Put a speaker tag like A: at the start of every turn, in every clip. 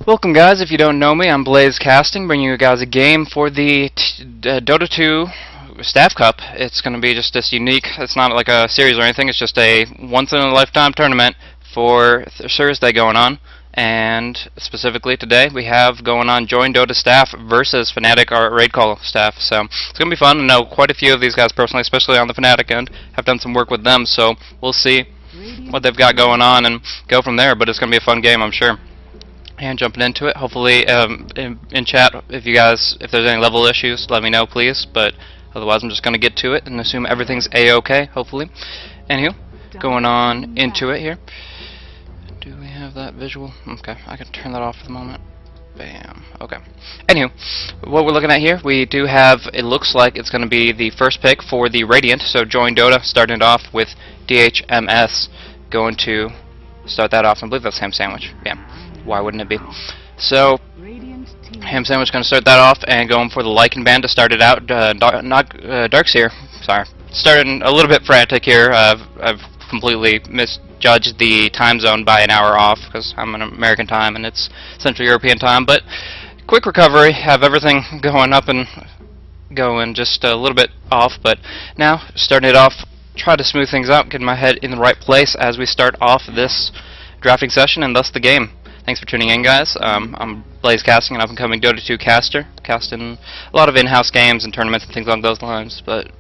A: Welcome guys, if you don't know me, I'm Blaze Casting, bringing you guys a game for the Dota 2 Staff Cup. It's going to be just this unique, it's not like a series or anything, it's just a once-in-a-lifetime tournament for Thursday going on. And specifically today, we have going on JoinDOTA staff versus FnaticRC staff. So it's going to be fun. I know quite a few of these guys personally, especially on the Fnatic end. Have done some work with them, so we'll see what they've got going on and go from there. But it's going to be a fun game, I'm sure. And jumping into it, hopefully in chat, if there's any level issues, let me know please, but otherwise I'm just going to get to it and assume everything's a-okay, hopefully. Anywho, going on into it here. Do we have that visual? Okay, I can turn that off for the moment. Bam. Okay. Anywho, what we're looking at here, we do have, it looks like it's going to be the first pick for the Radiant, so JoinDOTA, starting it off with DHMS, going to start that off. I believe that's Ham Sandwich. Yeah. Why wouldn't it be? So, Ham Sandwich going to start that off and going for the Lycan band to start it out. Darkseer, sorry. Starting a little bit frantic here. I've completely misjudged the time zone by an hour off because I'm in American time and it's Central European time. But quick recovery, have everything going up and going just a little bit off. But now, starting it off, try to smooth things out, get my head in the right place as we start off this drafting session and thus the game. Thanks for tuning in, guys. I'm Blaze Casting, an up-and-coming Dota 2 caster, casting a lot of in-house games and tournaments and things along those lines, but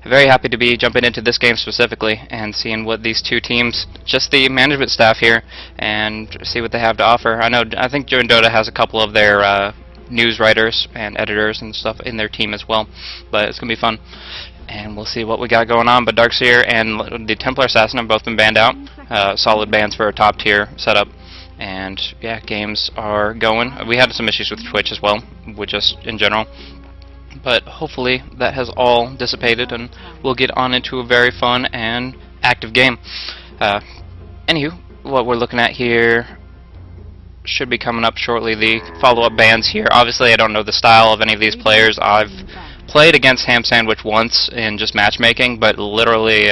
A: very happy to be jumping into this game specifically and seeing what these two teams, just the management staff here, and see what they have to offer. I think JoinDOTA has a couple of their news writers and editors and stuff in their team as well, but it's going to be fun. And we'll see what we got going on, but Darkseer and the Templar Assassin have both been banned out. Solid bans for a top-tier setup. And yeah, games are going. We had some issues with Twitch as well, just in general. But hopefully that has all dissipated and we'll get on into a very fun and active game. Anywho, what we're looking at here should be coming up shortly. The follow-up bans here. Obviously I don't know the style of any of these players. I've played against Ham Sandwich once in just matchmaking, but literally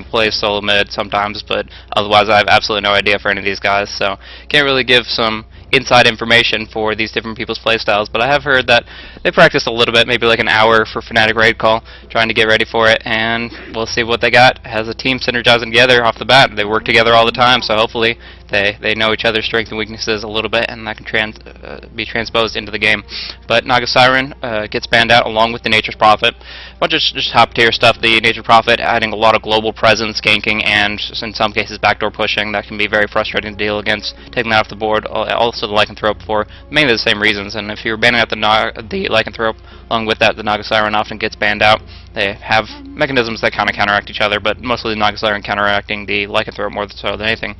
A: plays solo mid sometimes, but otherwise I have absolutely no idea for any of these guys, so can't really give some inside information for these different people's playstyles, but I have heard that they practiced a little bit, maybe like an hour for Fnatic Raid Call, trying to get ready for it, and we'll see what they got. Has a team synergizing together off the bat. They work together all the time, so hopefully they know each other's strengths and weaknesses a little bit, and that can be transposed into the game. But Naga Siren gets banned out along with the Nature's Prophet. A bunch of just top tier stuff. The Nature's Prophet adding a lot of global presence, ganking, and in some cases backdoor pushing. That can be very frustrating to deal against. Taking that off the board. Also the Lycanthrope for mainly the same reasons. And if you're banning out the Lycanthrope, along with that the Naga Siren often gets banned out. They have mechanisms that kind of counteract each other, but mostly the Naga Siren counteracting the Lycanthrope more so than anything.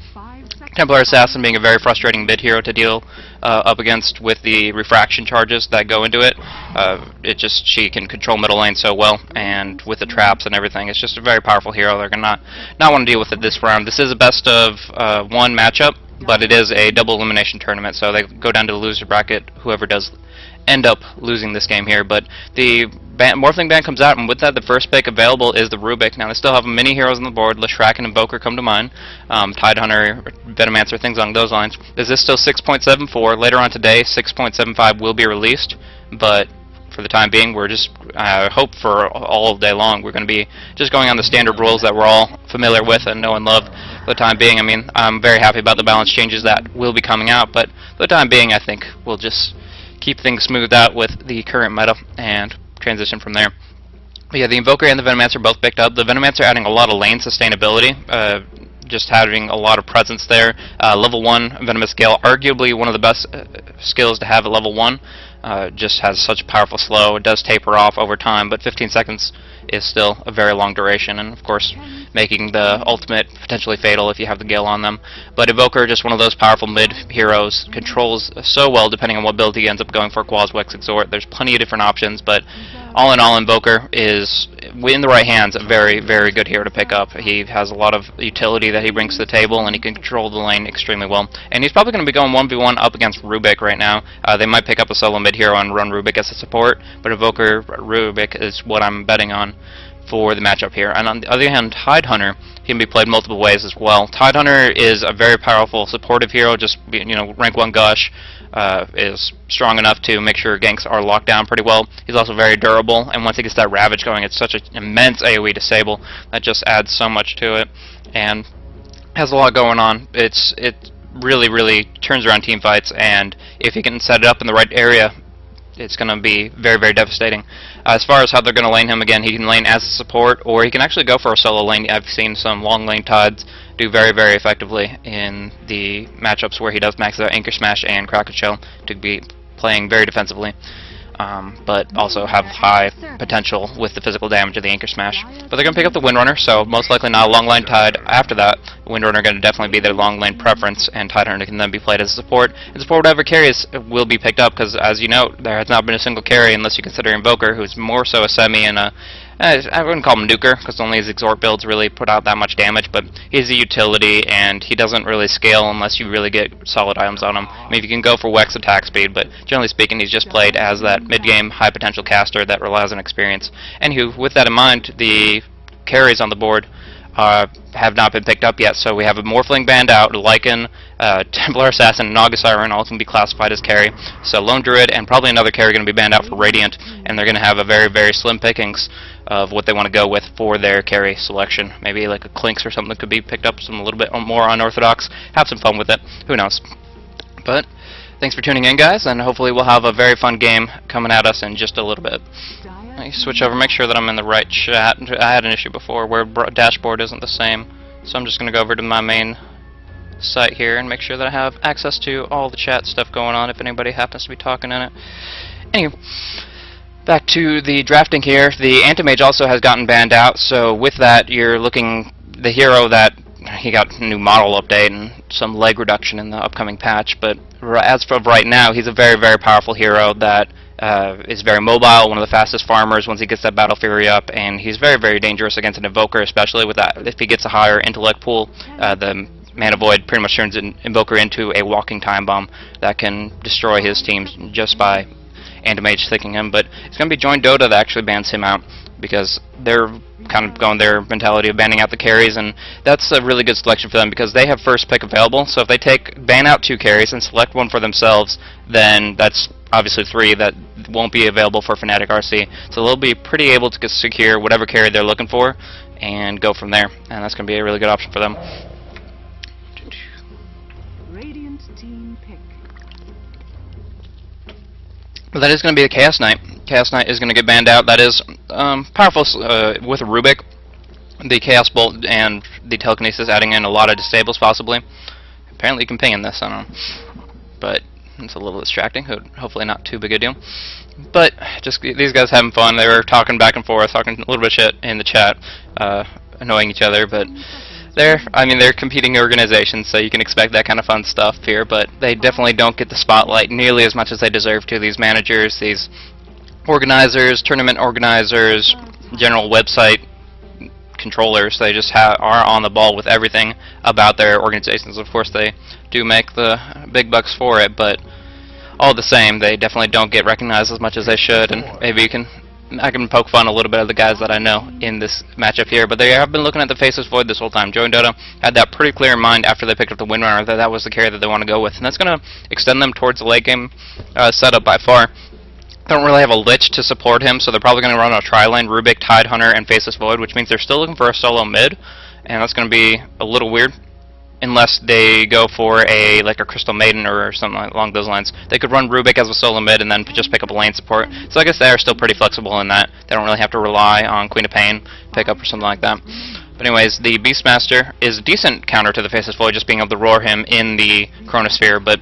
A: Templar Assassin being a very frustrating mid hero to deal up against with the refraction charges that go into it. She can control middle lane so well, and with the traps and everything, it's just a very powerful hero. They're gonna not want to deal with it this round. This is a best of one matchup, but it is a double elimination tournament, so they go down to the loser bracket. Whoever does end up losing this game here, but the Morphling ban comes out, and with that the first pick available is the Rubik. Now they still have many heroes on the board. Leshrac and Invoker come to mind. Tidehunter, Venomancer, things along those lines. Is this still 6.74? Later on today 6.75 will be released, but for the time being we're just hope for all day long we're going to be just going on the standard rules that we're all familiar with and know and love. For the time being, I'm very happy about the balance changes that will be coming out, but for the time being I think we'll just keep things smoothed out with the current meta and transition from there. But yeah, the Invoker and the Venomancer both picked up. The Venomancer adding a lot of lane sustainability, just having a lot of presence there. Level 1 Venomous Gale, arguably one of the best skills to have at level 1. Just has such a powerful slow. It does taper off over time, but 15 seconds is still a very long duration, and of course making the ultimate potentially fatal if you have the Gale on them. But Invoker, just one of those powerful mid heroes, controls so well depending on what build he ends up going for. Quas, Wex, Exort, there's plenty of different options, but all in all Invoker is, in the right hands, a very, very good hero to pick up. He has a lot of utility that he brings to the table, and he can control the lane extremely well. And he's probably going to be going 1v1 up against Rubik right now. They might pick up a solo mid hero and run Rubik as a support, but Invoker Rubik is what I'm betting on. for the matchup here. And on the other hand, Tidehunter can be played multiple ways as well. Tidehunter is a very powerful supportive hero, just rank 1 Gush, is strong enough to make sure ganks are locked down pretty well. He's also very durable, and once he gets that Ravage going, it's such an immense AoE disable that just adds so much to it, and has a lot going on. It really turns around team fights, and if he can set it up in the right area, it's going to be very devastating. As far as how they're going to lane him, again, he can lane as a support, or he can actually go for a solo lane. I've seen some long lane Tides do very effectively in the matchups where he does max out Anchor Smash and Kraken Shell to be playing very defensively, but also have high potential with the physical damage of the Anchor Smash. But they're going to pick up the Windrunner, so most likely not a long lane Tide. After that, Windrunner going to definitely be their long lane preference, and Tidehunter can then be played as a support. And support whatever carries will be picked up, because as you know, there has not been a single carry unless you consider Invoker, who's more so a semi and a I wouldn't call him nuker, because only his exort builds really put out that much damage, but he's a utility, and he doesn't really scale unless you really get solid items on him. I mean, you can go for Wex attack speed, but generally speaking, he's just played as that mid-game high-potential caster that relies on experience. Anywho, with that in mind, the carries on the board have not been picked up yet, so we have a Morphling banned out, Lycan, Templar Assassin, and Naga Siren all can be classified as carry. So Lone Druid and probably another carry going to be banned out for Radiant, and they're going to have a very slim pickings of what they want to go with for their carry selection. Maybe like a Clinks or something that could be picked up, some a little bit more unorthodox. Have some fun with it. Who knows? But thanks for tuning in, guys, and hopefully we'll have a very fun game coming at us in just a little bit. Let me switch over, make sure that I'm in the right chat. I had an issue before where dashboard isn't the same, so I'm just going to go over to my main site here and make sure that I have access to all the chat stuff going on if anybody happens to be talking in it. Anyway, back to the drafting here. The Anti-Mage also has gotten banned out, so with that you're looking the hero that he got a new model update and some leg reduction in the upcoming patch, but as of right now he's a very powerful hero that is very mobile, one of the fastest farmers once he gets that Battle Fury up, and he's very dangerous against an Invoker, especially with that. If he gets a higher intellect pool, the Mana Void pretty much turns an Invoker into a walking time bomb that can destroy his teams just by Anti-Mage sticking him. But it's going to be JoinDOTA that actually bans him out, because they're kind of going their mentality of banning out the carries, and that's a really good selection for them because they have first pick available. So if they ban out 2 carries and select one for themselves, then that's obviously 3 that won't be available for FnaticRC. So they'll be pretty able to secure whatever carry they're looking for and go from there, and that's going to be a really good option for them.
B: Radiant team pick.
A: But that is going to be the Chaos Knight. Chaos Knight is going to get banned out. That is powerful with Rubik, the Chaos Bolt, and the Telekinesis adding in a lot of disables possibly. Apparently you can ping in this, I don't know. But it's a little distracting, hopefully not too big a deal. But just these guys having fun. They were talking back and forth, talking a little bit of shit in the chat, annoying each other, but they're competing organizations, so you can expect that kind of fun stuff here, but they definitely don't get the spotlight nearly as much as they deserve to. These managers, these organizers, tournament organizers, general website controllers, they just are on the ball with everything about their organizations. Of course, they do make the big bucks for it, but all the same, they definitely don't get recognized as much as they should, and maybe I can poke fun a little bit of the guys that I know in this matchup here, but they have been looking at the Faceless Void this whole time. JoinDOTA had that pretty clear in mind after they picked up the Windrunner, that was the carry that they want to go with, and that's going to extend them towards the late game setup by far. They don't really have a Lich to support him, so they're probably going to run a tri-lane, Rubik, Tidehunter, and Faceless Void, which means they're still looking for a solo mid, and that's going to be a little weird. Unless they go for like a Crystal Maiden or something along those lines. They could run Rubik as a solo mid and then just pick up a lane support. So I guess they are still pretty flexible in that. They don't really have to rely on Queen of Pain pickup or something like that. But anyways, the Beastmaster is a decent counter to the Faceless Void, just being able to roar him in the Chronosphere, but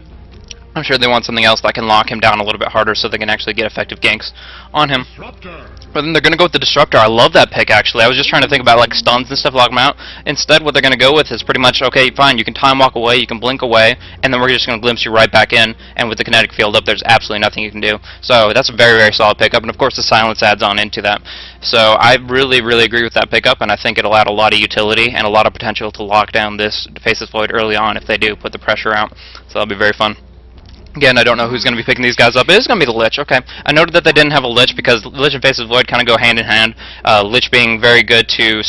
A: I'm sure they want something else that can lock him down a little bit harder so they can actually get effective ganks on him. But then they're going to go with the Disruptor. I love that pick, actually. I was just trying to think about like stuns and stuff, lock them out. Instead, what they're going to go with is pretty much, okay, fine, you can time walk away, you can blink away, and then we're just going to glimpse you right back in, and with the kinetic field up, there's absolutely nothing you can do. So that's a very solid pickup, and of course the silence adds on into that. So I really agree with that pickup, and I think it'll add a lot of utility and a lot of potential to lock down this Faceless Void early on if they do put the pressure out. So that'll be very fun. Again, I don't know who's going to be picking these guys up. It is going to be the Lich. Okay. I noted that they didn't have a Lich because Lich and Faces Void kind of go hand in hand. Lich being very good to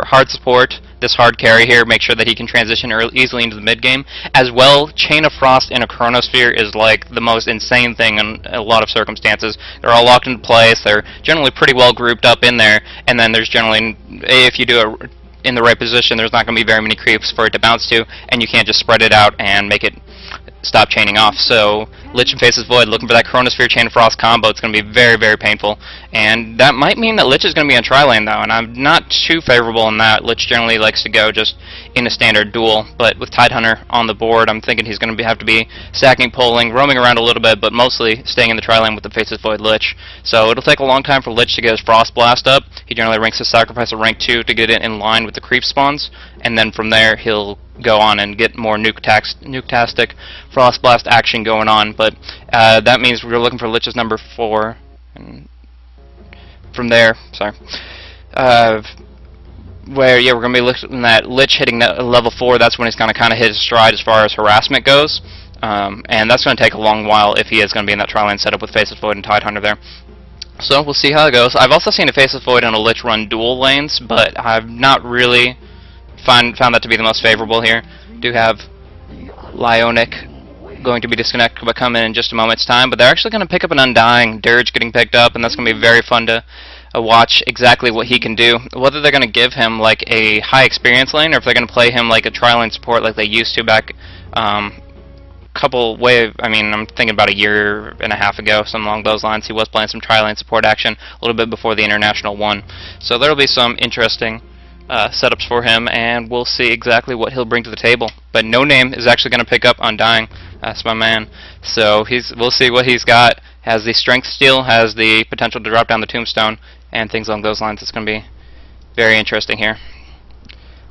A: hard support this hard carry here, make sure that he can transition easily into the mid game. As well, Chain of Frost in a Chronosphere is like the most insane thing in a lot of circumstances. They're all locked into place. They're generally pretty well grouped up in there, and then there's generally, if you do it in the right position, there's not going to be very many creeps for it to bounce to, and you can't just spread it out and make it stop chaining off. So Lich and Faces Void looking for that Chronosphere Chain of Frost combo. It's going to be very, very painful, and that might mean that Lich is going to be on tri-lane though, and I'm not too favorable in that. Lich generally likes to go just in a standard duel, but with Tidehunter on the board, I'm thinking he's going to have to be stacking, pulling, roaming around a little bit, but mostly staying in the tri-lane with the Faces Void Lich. So it'll take a long time for Lich to get his Frost Blast up. He generally ranks his Sacrifice at rank 2 to get it in line with the creep spawns, and then from there he'll go on and get more nuke-tastic Frost Blast action going on. But that means we're looking for Lich's number 4, and from there, where we're going to be looking at Lich hitting level 4. That's when he's going to kind of hit his stride as far as harassment goes, and that's going to take a long while if he is going to be in that tri-lane setup with Faces Void and Tidehunter there. So we'll see how it goes. I've also seen a Faces Void and a Lich run dual lanes, but I've not really found that to be the most favorable here. Do have Lyonic going to be disconnected but come in just a moment's time, but they're actually going to pick up an Undying. Dirge getting picked up, and that's going to be very fun to watch exactly what he can do. Whether they're going to give him like a high experience lane, or if they're going to play him like a tri-lane support like they used to back I'm thinking about a year and a half ago, something along those lines. He was playing some tri-lane support action a little bit before the International 1. So there'll be some interesting setups for him, and we'll see exactly what he'll bring to the table. But No Name is actually going to pick up Undying. That's my man. So we'll see what he's got. Has the Strength Steal, has the potential to drop down the Tombstone, and things along those lines. It's going to be very interesting here.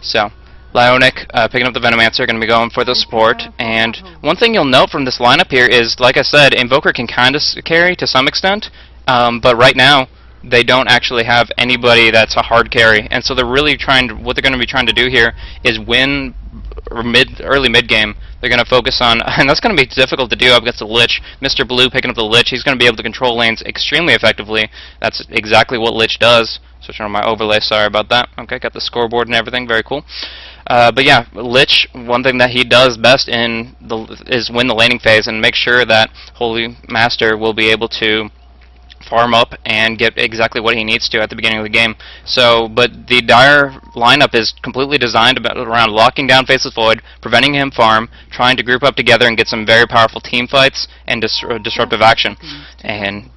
A: So Lyonic picking up the Venomancer, going to be going for the support. And one thing you'll note from this lineup here is, like I said, Invoker can kind of carry to some extent, but right now they don't actually have anybody that's a hard carry, and so they're really what they're going to be trying to do here is win early mid game. They're going to focus on, and that's going to be difficult to do up against the Lich. Mr. Blue picking up the Lich, he's going to be able to control lanes extremely effectively. That's exactly what Lich does. Switching on my overlay, sorry about that. Okay, got the scoreboard and everything, very cool. But yeah, Lich, one thing that he does best is win the laning phase and make sure that HolyMaster will be able to farm up and get exactly what he needs to at the beginning of the game. So, but the Dire lineup is completely designed around locking down Faceless Void, preventing him farm, trying to group up together and get some very powerful team fights and disruptive action, and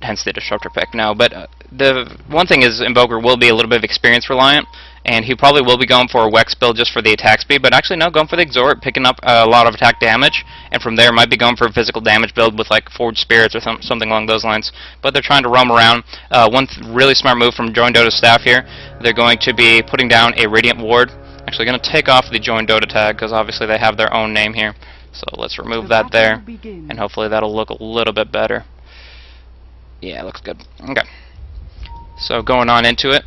A: hence the disruptor pick. Now, but the one thing is Invoker will be a little bit of experience reliant, and he probably will be going for a Wex build just for the attack speed, but actually no, going for the Exhort, picking up a lot of attack damage, and from there might be going for a physical damage build with like Forged Spirits or something along those lines. But they're trying to roam around. One really smart move from JoinDOTA staff here, they're going to be putting down a Radiant Ward. Actually going to take off the JoinDOTA tag because obviously they have their own name here. So let's remove that there, and hopefully that'll look a little bit better. Yeah, it looks good. Okay. So going on into it,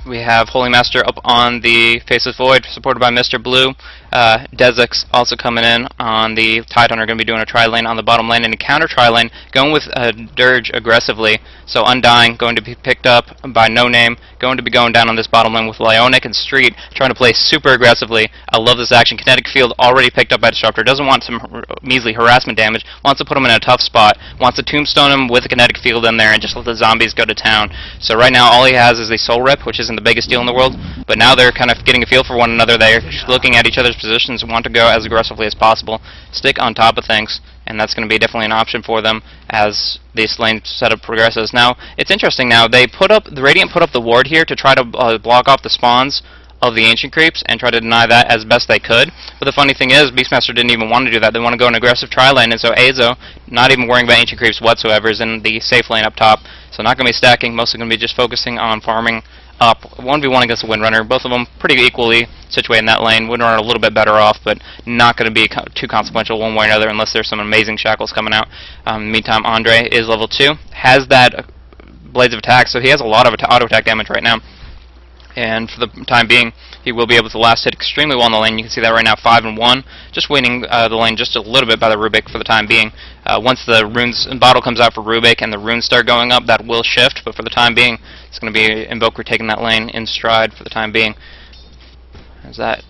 A: we have HolyMaster up on the Faceless Void, supported by Mr. Blue. Desix also coming in on the Tidehunter, going to be doing a tri-lane on the bottom lane, and a counter tri-lane, going with Dirge aggressively. So Undying going to be picked up by No Name, going to be going down on this bottom lane with Lyonic and Street, trying to play super aggressively. I love this action. Kinetic Field already picked up by Disruptor, doesn't want some measly harassment damage, wants to put him in a tough spot, wants to tombstone him with a Kinetic Field in there and just let the zombies go to town. So right now all he has is the Soul Rip, which isn't the biggest deal in the world, but now they're kind of getting a feel for one another. They're just looking at each other's positions and want to go as aggressively as possible, stick on top of things, and that's going to be definitely an option for them as this lane setup progresses. Now, it's interesting now, the Radiant put up the ward here to try to block off the spawns of the Ancient Creeps and try to deny that as best they could. But the funny thing is, Beastmaster didn't even want to do that. They want to go an aggressive tri-lane, and so Azo, not even worrying about Ancient Creeps whatsoever, is in the safe lane up top. So not going to be stacking, mostly going to be just focusing on farming up 1v1 against the Windrunner. Both of them pretty equally situated in that lane. Windrunner a little bit better off, but not going to be too consequential one way or another unless there's some amazing shackles coming out. Meantime, Andre is level 2, has that Blades of Attack, so he has a lot of auto attack damage right now. And for the time being, he will be able to last hit extremely well in the lane. You can see that right now, 5 and 1, just waiting the lane just a little bit by the Rubik for the time being. Once the runes bottle comes out for Rubik and the runes start going up, that will shift, but for the time being, it's going to be Invoker taking that lane in stride for the time being. Is that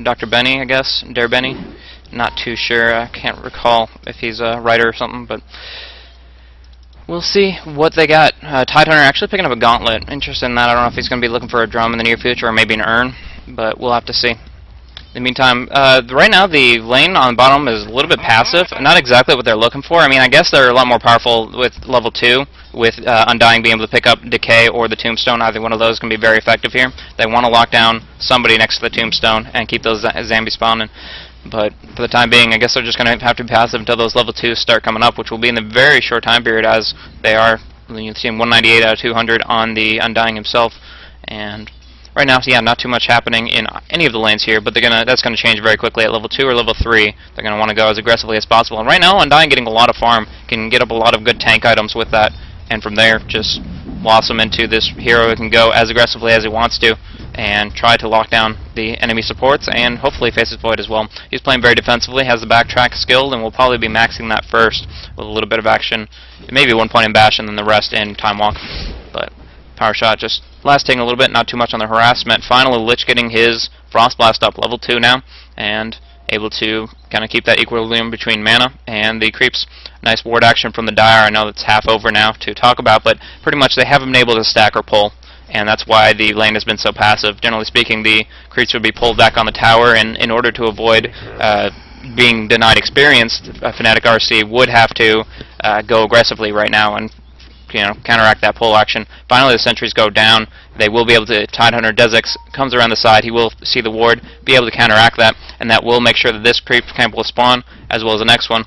A: Dr. Benny, I guess? Dare Benny? Not too sure. I can't recall if he's a writer or something, but we'll see what they got. Tidehunter actually picking up a gauntlet. Interested in that. I don't know if he's going to be looking for a drum in the near future or maybe an urn, but we'll have to see. In the meantime, right now the lane on the bottom is a little bit passive. Not exactly what they're looking for. I mean, I guess they're a lot more powerful with level 2, with Undying being able to pick up Decay or the Tombstone. Either one of those can be very effective here. They want to lock down somebody next to the Tombstone and keep those zombies spawning. But for the time being, I guess they're just going to have to be passive until those level 2s start coming up, which will be in a very short time period, as they are. You see him 198 out of 200 on the Undying himself. And right now, so yeah, not too much happening in any of the lanes here, but that's going to change very quickly. At level 2 or level 3, they're going to want to go as aggressively as possible. And right now, Undying getting a lot of farm, can get up a lot of good tank items with that, and from there, just blossom into this hero who can go as aggressively as he wants to, and try to lock down the enemy supports, and hopefully faces Void as well. He's playing very defensively, has the backtrack skill, and will probably be maxing that first with a little bit of action, maybe 1 point in Bash, and then the rest in Time Walk. But Power Shot just lasting a little bit, not too much on the harassment. Finally, Lich getting his Frost Blast up, level 2 now, and able to kind of keep that equilibrium between mana and the creeps. Nice ward action from the Dire. I know that's half over now to talk about, but pretty much they haven't been able to stack or pull, and that's why the lane has been so passive. Generally speaking, the creeps would be pulled back on the tower, and in order to avoid being denied experience, FnaticRC would have to go aggressively right now and counteract that pull action. Finally, the sentries go down. They will be able to. Tidehunter Desix comes around the side. He will see the ward, be able to counteract that, and that will make sure that this creep camp will spawn, as well as the next one.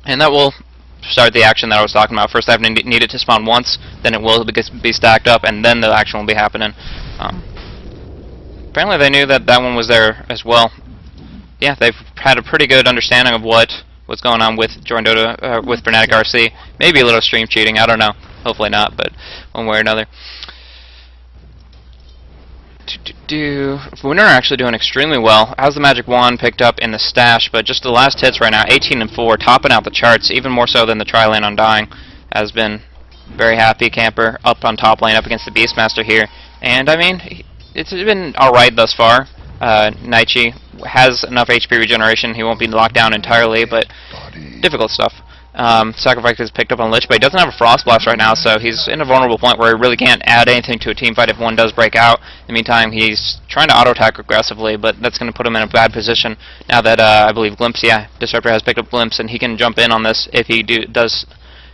A: And that will start the action that I was talking about. First, I have to need it to spawn once, then it will be stacked up, and then the action will be happening. Apparently, they knew that that one was there as well. Yeah, they've had a pretty good understanding of what's going on with JoinDOTA, with FnaticRC. Maybe a little stream cheating, I don't know. Hopefully not, but one way or another. Winner are actually doing extremely well. Has the Magic Wand picked up in the stash, but just the last hits right now, 18 and 4, topping out the charts, even more so than the Tri-Lane Undying. Has been very happy camper up on top lane up against the Beastmaster here. And I mean, it's been alright thus far. Naichi has enough HP regeneration. He won't be locked down entirely, but difficult stuff. Sacrifice is picked up on Lich, but he doesn't have a Frost Blast right now, so he's in a vulnerable point where he really can't add anything to a team fight if one does break out. In the meantime, he's trying to auto-attack aggressively, but that's going to put him in a bad position now that, I believe, Glimpse, Disruptor has picked up Glimpse, and he can jump in on this if he does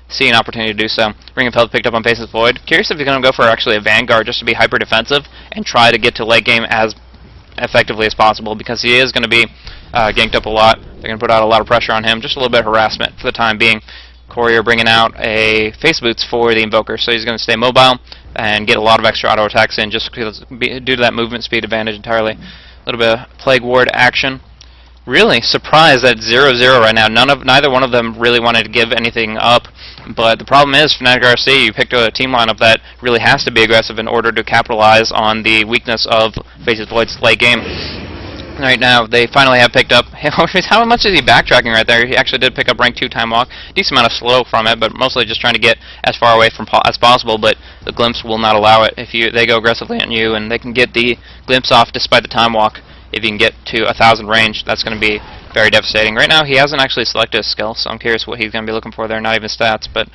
A: see an opportunity to do so. Ring of Hell picked up on Faces Void. Curious if he's going to go for actually a Vanguard just to be hyper-defensive and try to get to late game as effectively as possible, because he is going to be ganked up a lot. They're going to put out a lot of pressure on him. Just a little bit of harassment for the time being. Courier bringing out a Face Boots for the Invoker, so he's going to stay mobile and get a lot of extra auto attacks in just due to that movement speed advantage entirely. A little bit of Plague Ward action. Really surprised at 0-0 right now. Neither one of them really wanted to give anything up, but the problem is FnaticRC, you picked a team lineup that really has to be aggressive in order to capitalize on the weakness of Faces Void's late game. Right now, they finally have picked up. How much is he backtracking right there? He actually did pick up rank 2 Time Walk. Decent amount of slow from it, but mostly just trying to get as far away from as possible, but the Glimpse will not allow it. If they go aggressively on you, and they can get the Glimpse off despite the Time Walk, if you can get to 1,000 range, that's going to be very devastating. Right now, he hasn't actually selected a skill, so I'm curious what he's going to be looking for there, not even stats, but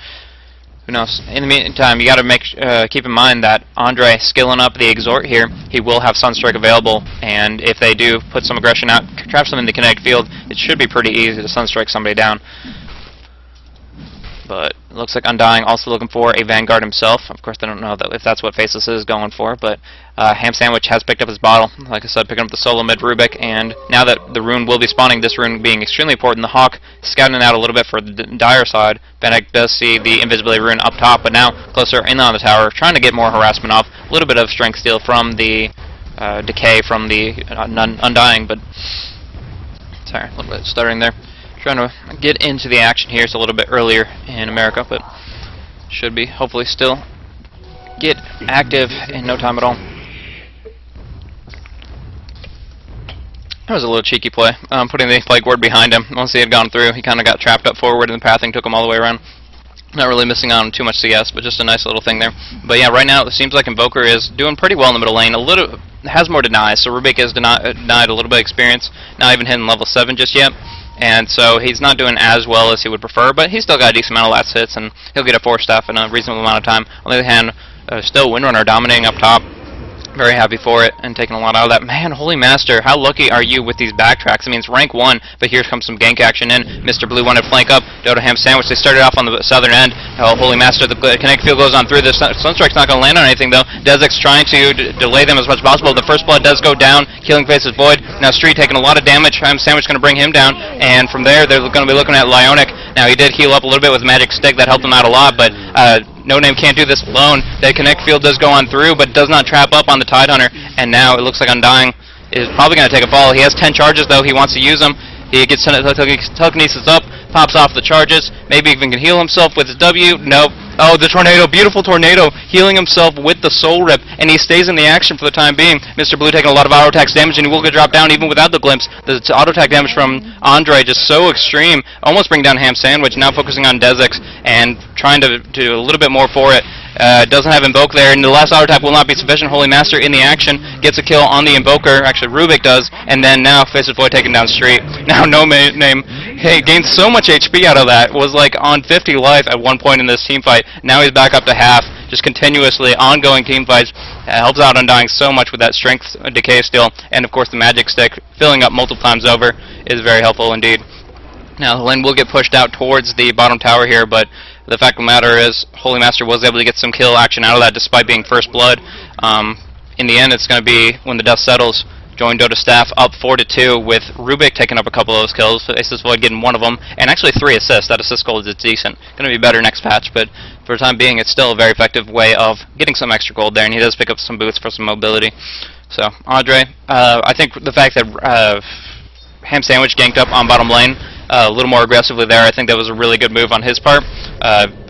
A: who knows. In the meantime, you got to keep in mind that Andre skilling up the Exhort here, he will have Sunstrike available, and if they do put some aggression out, trap them in the kinetic field, it should be pretty easy to Sunstrike somebody down. But it looks like Undying also looking for a Vanguard himself. Of course, I don't know if that's what Faceless is going for, but Ham Sandwich has picked up his bottle. Like I said, picking up the solo mid Rubik, and now that the rune will be spawning, this rune being extremely important, the Hawk scouting out a little bit for the Dire side. Fnatic does see the invisibility rune up top, but now closer in on the tower, trying to get more harassment off. A little bit of strength steal from the decay from the Undying, but sorry, a little bit stuttering there. Trying to get into the action here. It's a little bit earlier in America, but should be hopefully still get active in no time at all. That was a little cheeky play, putting the plague ward behind him. Once he had gone through, he kind of got trapped up forward, and the pathing took him all the way around. Not really missing on too much CS, but just a nice little thing there. But yeah, right now it seems like Invoker is doing pretty well in the middle lane. Has more denies, so Rubik is denied a little bit of experience, not even hitting level 7 just yet. And so he's not doing as well as he would prefer, but he's still got a decent amount of last hits, and he'll get a 4 staff in a reasonable amount of time. On the other hand, still Windrunner dominating up top. Very happy for it and taking a lot out of that. Man, HolyMaster, how lucky are you with these backtracks? I mean, it's rank 1, but here comes some gank action in. Mr. Blue wanted to flank up. Dota Ham Sandwich, they started off on the southern end. HolyMaster, the kinetic field goes on through. The Sunstrike's not going to land on anything, though. Dezek's trying to delay them as much as possible. The first blood does go down. Killing Face is void. Now Street taking a lot of damage. Ham Sandwich going to bring him down. And from there, they're going to be looking at Lionic. Now, he did heal up a little bit with Magic Stick. That helped him out a lot, but No Name can't do this alone. The connect field does go on through, but does not trap up on the Tidehunter. And now it looks like Undying is probably going to take a fall. He has 10 charges, though. He wants to use them. He gets telekinesis up, pops off the charges. Maybe even can heal himself with his W. Nope. Oh, the tornado, beautiful tornado, healing himself with the Soul Rip, and he stays in the action for the time being. Mr. Blue taking a lot of auto attack damage, and he will get dropped down even without the glimpse. The auto attack damage from Andre just so extreme, almost bring down Ham Sandwich. Now focusing on Dezix and trying to do a little bit more for it. Doesn't have Invoke there, and the last auto attack will not be sufficient. HolyMaster in the action gets a kill on the Invoker. Actually, Rubik does, and then now Faces Void taking down Street. Now No Name gained so much HP out of that. Was like on 50 life at one point in this team fight. Now he's back up to half. Just continuously ongoing team fights. Helps out Undying so much with that strength decay still, and of course the Magic Stick filling up multiple times over is very helpful indeed. Now the lane will get pushed out towards the bottom tower here, but the fact of the matter is HolyMaster was able to get some kill action out of that despite being first blood. In the end, it's going to be, when the dust settles, JoinDOTA staff up 4-2 with Rubik taking up a couple of those kills, Aces Void getting one of them, and actually 3 assists. That assist gold is decent. Going to be better next patch, but for the time being, it's still a very effective way of getting some extra gold there, and he does pick up some boots for some mobility. So, Andre, I think the fact that Ham Sandwich ganked up on bottom lane a little more aggressively there, I think that was a really good move on his part.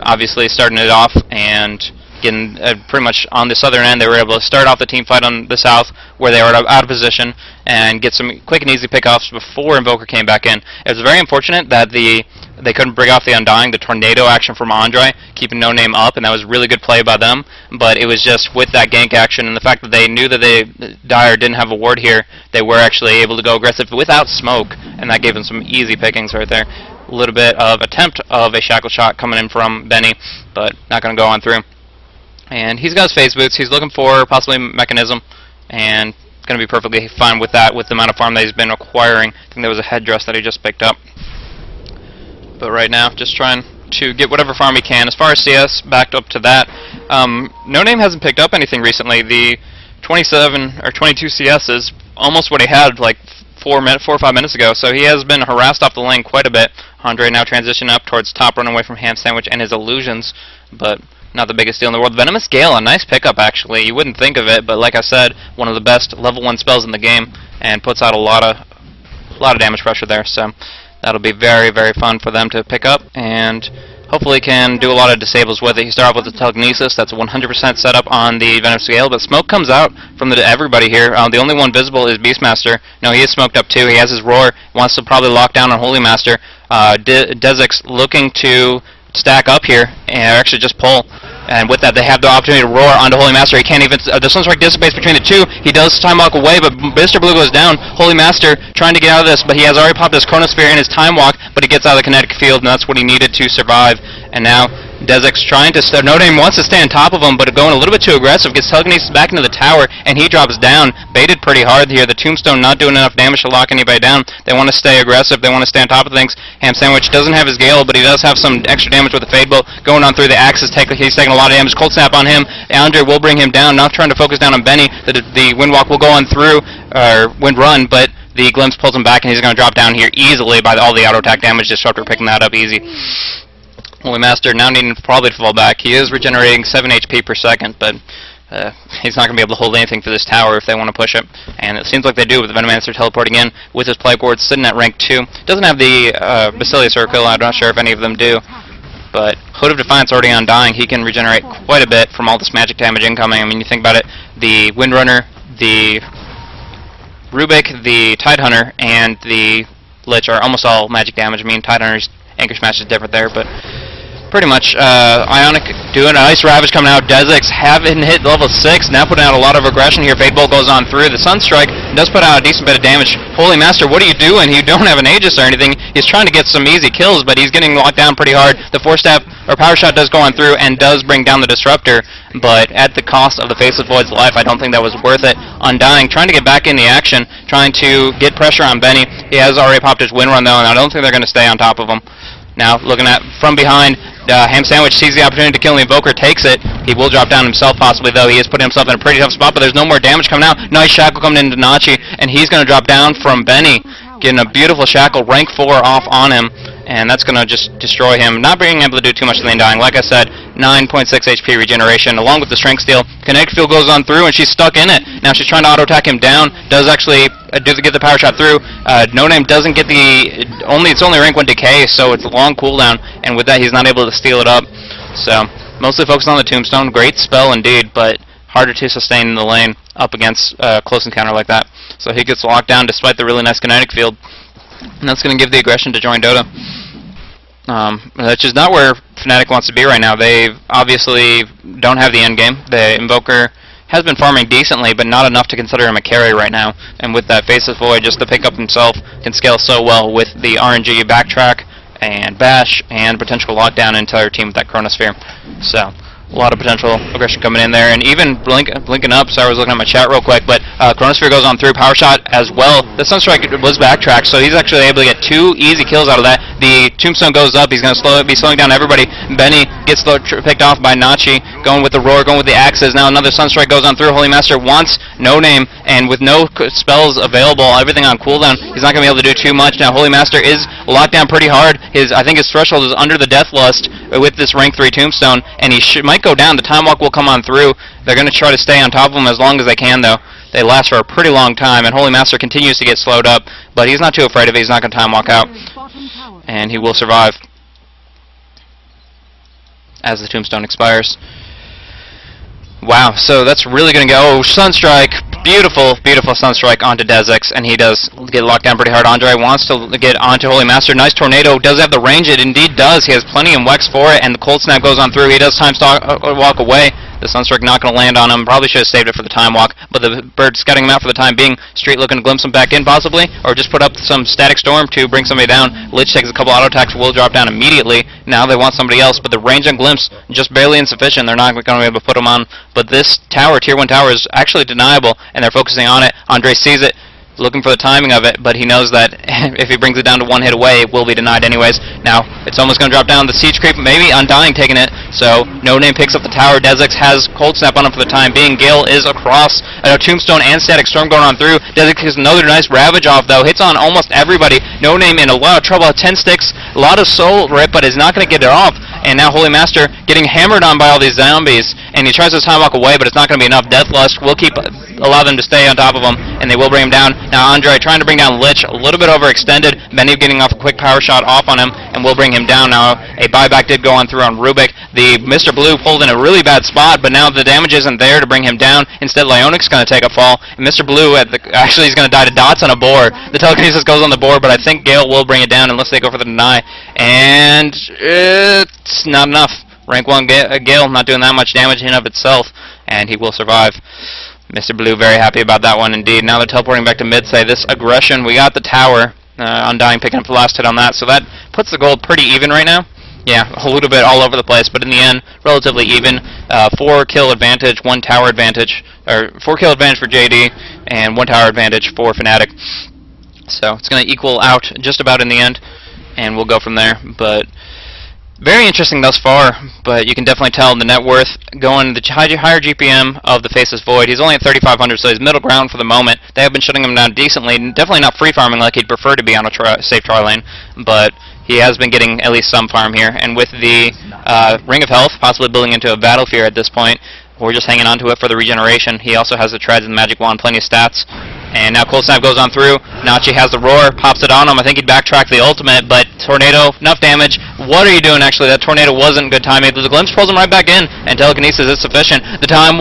A: Obviously starting it off and getting pretty much on the southern end, they were able to start off the team fight on the south where they were out of position and get some quick and easy pickoffs before Invoker came back in. It was very unfortunate that they couldn't bring off the Undying, the tornado action from Andre, keeping No Name up, and that was really good play by them, but it was just with that gank action and the fact that they knew that Dire didn't have a ward here, they were actually able to go aggressive without smoke, and that gave them some easy pickings right there. A little bit of attempt of a shackle shot coming in from Benny, but not going to go on through. And he's got his phase boots. He's looking for possibly Mechanism, and going to be perfectly fine with that with the amount of farm that he's been acquiring. I think there was a headdress that he just picked up. But right now, just trying to get whatever farm he can. As far as CS, backed up to that, No Name hasn't picked up anything recently. The 27 or 22 CS is almost what he had like 4 or 5 minutes ago, so he has been harassed off the lane quite a bit. Andre now transition up towards top, running away from Ham Sandwich and his illusions, but not the biggest deal in the world. Venomous Gale, a nice pickup actually. You wouldn't think of it, but like I said, one of the best level 1 spells in the game, and puts out a lot of damage pressure there. So that'll be very, very fun for them to pick up, and hopefully can do a lot of disables with it. You start off with the Telekinesis, that's 100% set up on the Venomous Gale, but smoke comes out from everybody here. The only one visible is Beastmaster. No, he is smoked up too. He has his Roar, wants to probably lock down on HolyMaster. Dezix looking to stack up here, and actually just pull. And with that, they have the opportunity to roar onto HolyMaster. He can't even. The Sunstrike dissipates between the two. He does time walk away, but Mr. Blue goes down. HolyMaster trying to get out of this, but he has already popped his Chronosphere in his time walk, but he gets out of the kinetic field, and that's what he needed to survive. And now Dezix trying to No Name wants to stay on top of him, but going a little bit too aggressive, gets telekinesis back into the tower, and he drops down. Baited pretty hard here. The Tombstone not doing enough damage to lock anybody down. They want to stay aggressive. They want to stay on top of things. Ham Sandwich doesn't have his Gale, but he does have some extra damage with the Fade Bow. Going on through the Axis, he's taking a lot of damage. Cold Snap on him. Andre will bring him down. Not trying to focus down on Benny. The Windwalk will go on through, or Wind Run, but the Glimpse pulls him back, and he's going to drop down here easily by all the auto attack damage. Disruptor picking that up easy. HolyMaster now needing probably to fall back. He is regenerating 7 HP per second, but he's not going to be able to hold anything for this tower if they want to push it. And it seems like they do with the Venomancer teleporting in with his Plague Ward sitting at rank 2. Doesn't have the Basilius Circle. I'm not sure if any of them do. But Hood of Defiance already on dying. He can regenerate quite a bit from all this magic damage incoming. I mean, you think about it, the Windrunner, the Rubik, the Tidehunter, and the Lich are almost all magic damage. I mean, Tidehunter's Anchor Smash is different there, but pretty much, Ionic doing a nice Ravage coming out. Desix having hit level 6, now putting out a lot of aggression here. Fade Bolt goes on through. The Sunstrike does put out a decent bit of damage. HolyMaster, what are you doing? You don't have an Aegis or anything. He's trying to get some easy kills, but he's getting locked down pretty hard. The Power Shot does go on through and does bring down the Disruptor, but at the cost of the Faceless Void's life, I don't think that was worth it. Undying, trying to get back in the action, trying to get pressure on Benny. He has already popped his win run though, and I don't think they're going to stay on top of him. Now, looking at from behind, Ham Sandwich sees the opportunity to kill the Invoker, takes it. He will drop down himself possibly, though. He is putting himself in a pretty tough spot, but there's no more damage coming out. Nice Shackle coming into Nachi, and he's going to drop down from Benny, getting a beautiful Shackle, rank 4 off on him, and that's going to just destroy him. Not being able to do too much to the Undying. Like I said, 9.6 HP regeneration, along with the Strength Steal. Kinetic Field goes on through, and she's stuck in it. Now she's trying to auto-attack him down, does actually get the Power Shot through. No Name doesn't get the... It's only rank 1 Decay, so it's a long cooldown, and with that he's not able to steal it up. So, mostly focused on the Tombstone. Great spell indeed, but harder to sustain in the lane up against close encounter like that. So he gets locked down despite the really nice Kinetic Field. And that's going to give the aggression to JoinDOTA. That's just not where Fnatic wants to be right now. They obviously don't have the end game. The Invoker has been farming decently, but not enough to consider him a carry right now. And with that Faceless Void, just to pick up himself, can scale so well with the RNG backtrack and bash and potential lockdown entire team with that Chronosphere. So, a lot of potential aggression coming in there, and even blinking up. Sorry, I was looking at my chat real quick, but Chronosphere goes on through, Power Shot as well. The Sunstrike was backtracked, so he's actually able to get 2 easy kills out of that. The Tombstone goes up, he's going to be slowing down everybody. Benny gets picked off by Nachi, going with the Roar, going with the Axes. Now another Sunstrike goes on through. HolyMaster wants No Name, and with no spells available, everything on cooldown, he's not going to be able to do too much. Now HolyMaster is locked down pretty hard. I think his threshold is under the Death Lust with this rank 3 Tombstone, and he might go down. The Time Walk will come on through. They're going to try to stay on top of him as long as they can, though. They last for a pretty long time, and HolyMaster continues to get slowed up, but he's not too afraid of it. He's not going to Time Walk out, and he will survive as the Tombstone expires. Wow, so that's really going to go. Oh, Sunstrike. Beautiful, beautiful Sunstrike onto Desix, and he does get locked down pretty hard. Andre wants to get onto HolyMaster. Nice Tornado. Does have the range. It indeed does. He has plenty of Wex for it, and the Cold Snap goes on through. He does Time Walk away. The Sunstrike not going to land on him. Probably should have saved it for the Time Walk, but the Bird's scouting him out for the time being. Street looking to glimpse him back in, possibly, or just put up some Static Storm to bring somebody down. Lich takes a couple auto attacks, will drop down immediately. Now they want somebody else, but the range on Glimpse just barely insufficient. They're not going to be able to put him on. But this tower, Tier 1 tower, is actually deniable, and they're focusing on it. Andre sees it, looking for the timing of it, but he knows that if he brings it down to 1 hit away, it will be denied anyways. Now, it's almost going to drop down. The Siege Creep, maybe Undying taking it, so No Name picks up the tower. Desix has Cold Snap on him for the time being. Gale is across. Tombstone and Static Storm going on through. Desix gets another nice Ravage off, though. Hits on almost everybody. No Name in a lot of trouble. 10 sticks, a lot of soul rip, but is not going to get it off. And now HolyMaster getting hammered on by all these zombies, and he tries to Time Walk away, but it's not going to be enough. Deathlust will allow them to stay on top of him, and they will bring him down. Now Andre trying to bring down Lich, a little bit overextended. Benny getting off a quick Power Shot off on him, and will bring him down. Now a buyback did go on through on Rubik. The Mr. Blue pulled in a really bad spot, but now the damage isn't there to bring him down. Instead, Leonic's going to take a fall, and Mr. Blue actually is going to die to dots on a boar. The telekinesis goes on the board, but I think Gale will bring it down unless they go for the deny, and it's not enough. Rank 1 Gale not doing that much damage in and of itself, and he will survive. Mr. Blue very happy about that one indeed. Now they're teleporting back to mid, say this aggression. We got the tower. Undying picking up the last hit on that, so that puts the gold pretty even right now. Yeah, a little bit all over the place, but in the end, relatively even. 4 kill advantage, 1 tower advantage, or 4 kill advantage for JD, and 1 tower advantage for Fnatic. So it's going to equal out just about in the end, and we'll go from there. But very interesting thus far, but you can definitely tell the net worth going the higher GPM of the Faceless Void. He's only at 3,500, so he's middle ground for the moment. They have been shutting him down decently, definitely not free farming like he'd prefer to be on a safe tri lane, but he has been getting at least some farm here. And with the Ring of Health possibly building into a Battle Fear at this point, we're just hanging on to it for the regeneration. He also has the Treads and the Magic Wand, plenty of stats. And now Cold Snap goes on through. Nachi has the roar, pops it on him. I think he'd backtrack the ultimate, but Tornado, enough damage. What are you doing, actually? That Tornado wasn't good timing. The glimpse pulls him right back in, and Telekinesis is sufficient. The time